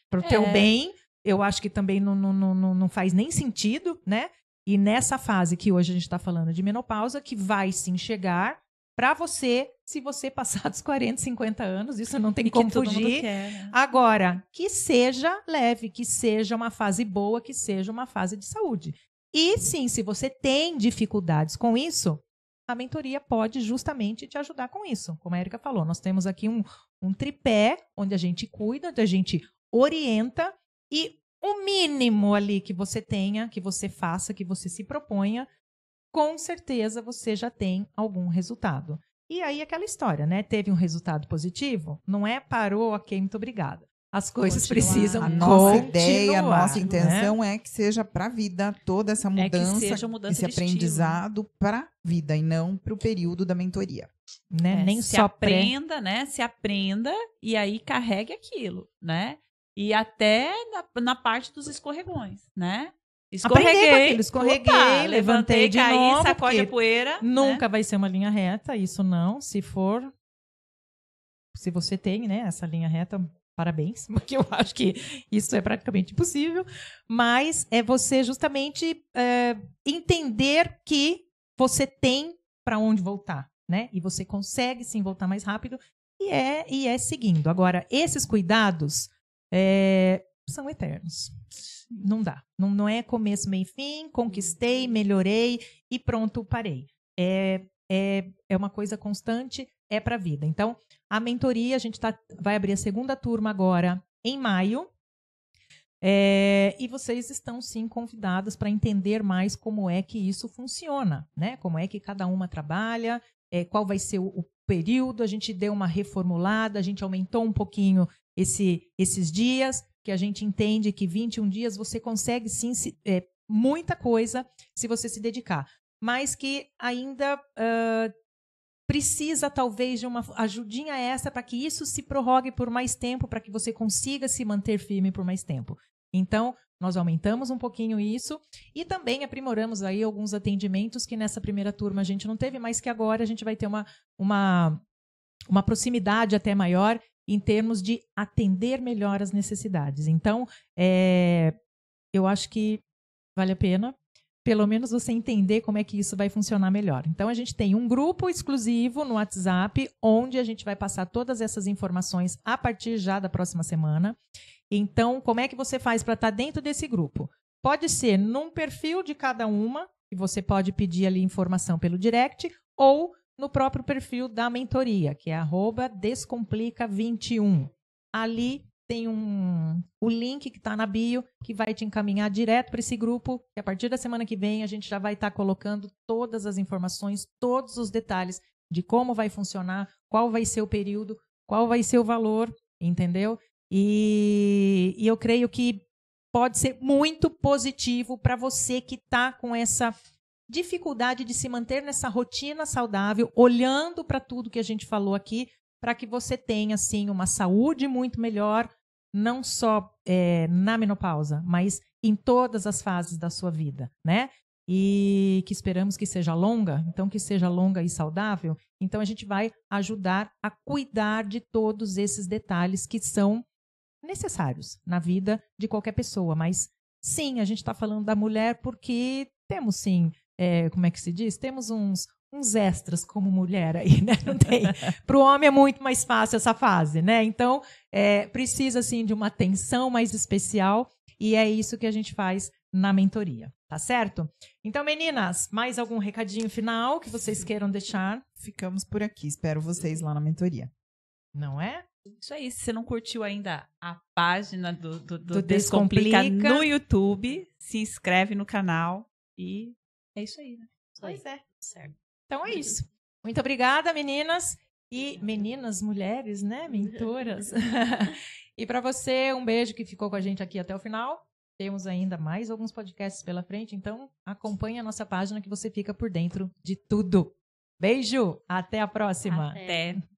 Speaker 1: para o teu bem, eu acho que também não faz nem sentido, né? E nessa fase que hoje a gente está falando de menopausa, que vai sim chegar para você, se você passar dos 40, 50 anos, isso não tem como fugir.
Speaker 3: Quer, né?
Speaker 1: Agora, que seja leve, que seja uma fase boa, que seja uma fase de saúde. E sim, se você tem dificuldades com isso, a mentoria pode justamente te ajudar com isso. Como a Érica falou, nós temos aqui um tripé onde a gente cuida, onde a gente orienta, e o mínimo ali que você tenha, que você faça, que você se proponha, com certeza você já tem algum resultado. E aí aquela história, né? Teve um resultado positivo? Não é parou, ok, muito obrigada. As coisas precisam
Speaker 2: a nossa
Speaker 1: continuar,
Speaker 2: ideia, a nossa
Speaker 1: né?
Speaker 2: intenção é que seja para a vida toda essa mudança,
Speaker 3: que seja mudança
Speaker 2: esse
Speaker 3: de estilo.
Speaker 2: aprendizado para a vida e não para o período da mentoria.
Speaker 1: Né? Nem
Speaker 3: se
Speaker 1: só
Speaker 3: aprenda, né? Se aprenda e aí carregue aquilo, né? E até na parte dos escorregões, né?
Speaker 1: Escorreguei, levantei de
Speaker 3: caí,
Speaker 1: novo,
Speaker 3: sacode a poeira.
Speaker 1: Nunca vai ser uma linha reta, isso não. Se você tem, né, essa linha reta, parabéns, porque eu acho que isso é praticamente impossível. Mas é você justamente entender que você tem para onde voltar, né? E você consegue sim voltar mais rápido e é seguindo. Agora, esses cuidados são eternos. Não dá. Não é começo, meio e fim, conquistei, melhorei e pronto, parei. É uma coisa constante, é para a vida. Então, a mentoria, a gente vai abrir a segunda turma agora em maio. E vocês estão, sim, convidadas para entender mais como é que isso funciona, né? Como é que cada uma trabalha, qual vai ser o período. A gente deu uma reformulada, a gente aumentou um pouquinho esses dias, que a gente entende que 21 dias você consegue, sim, muita coisa se você se dedicar. Mas que ainda precisa, talvez, de uma ajudinha extra para que isso se prorrogue por mais tempo, para que você consiga se manter firme por mais tempo. Então, nós aumentamos um pouquinho isso e também aprimoramos aí alguns atendimentos que nessa primeira turma a gente não teve, mas que agora a gente vai ter uma proximidade até maior em termos de atender melhor as necessidades. Então, eu acho que vale a pena, pelo menos, você entender como é que isso vai funcionar melhor. Então, a gente tem um grupo exclusivo no WhatsApp, onde a gente vai passar todas essas informações a partir já da próxima semana. Então, como é que você faz para estar dentro desse grupo? Pode ser num perfil de cada uma, que você pode pedir ali informação pelo direct, ou no próprio perfil da mentoria, que é @descomplica21. Ali tem o link que está na bio, que vai te encaminhar direto para esse grupo, que a partir da semana que vem a gente já vai estar colocando todas as informações, todos os detalhes de como vai funcionar, qual vai ser o período, qual vai ser o valor, entendeu? E eu creio que pode ser muito positivo para você que está com essa dificuldade de se manter nessa rotina saudável, olhando para tudo que a gente falou aqui, para que você tenha, assim, uma saúde muito melhor, não só na menopausa, mas em todas as fases da sua vida, né? E que esperamos que seja longa, então que seja longa e saudável. Então a gente vai ajudar a cuidar de todos esses detalhes que são necessários na vida de qualquer pessoa. Mas sim, a gente está falando da mulher porque temos sim, como é que se diz? Temos uns extras como mulher aí, né? Não tem. Para o homem é muito mais fácil essa fase, né? Então, precisa, assim, de uma atenção mais especial e é isso que a gente faz na mentoria, tá certo? Então, meninas, mais algum recadinho final que vocês queiram deixar?
Speaker 2: Ficamos por aqui. Espero vocês lá na mentoria.
Speaker 1: Não é?
Speaker 3: Isso aí. Se você não curtiu ainda a página do Descomplica no YouTube, se inscreve no canal e é isso aí, né?
Speaker 1: Pois é. Certo. Então é isso. Muito obrigada, meninas. E meninas, mulheres, né? Mentoras. E para você, um beijo que ficou com a gente aqui até o final. Temos ainda mais alguns podcasts pela frente, então acompanhe a nossa página que você fica por dentro de tudo. Beijo, até a próxima.
Speaker 4: Até.
Speaker 3: Até.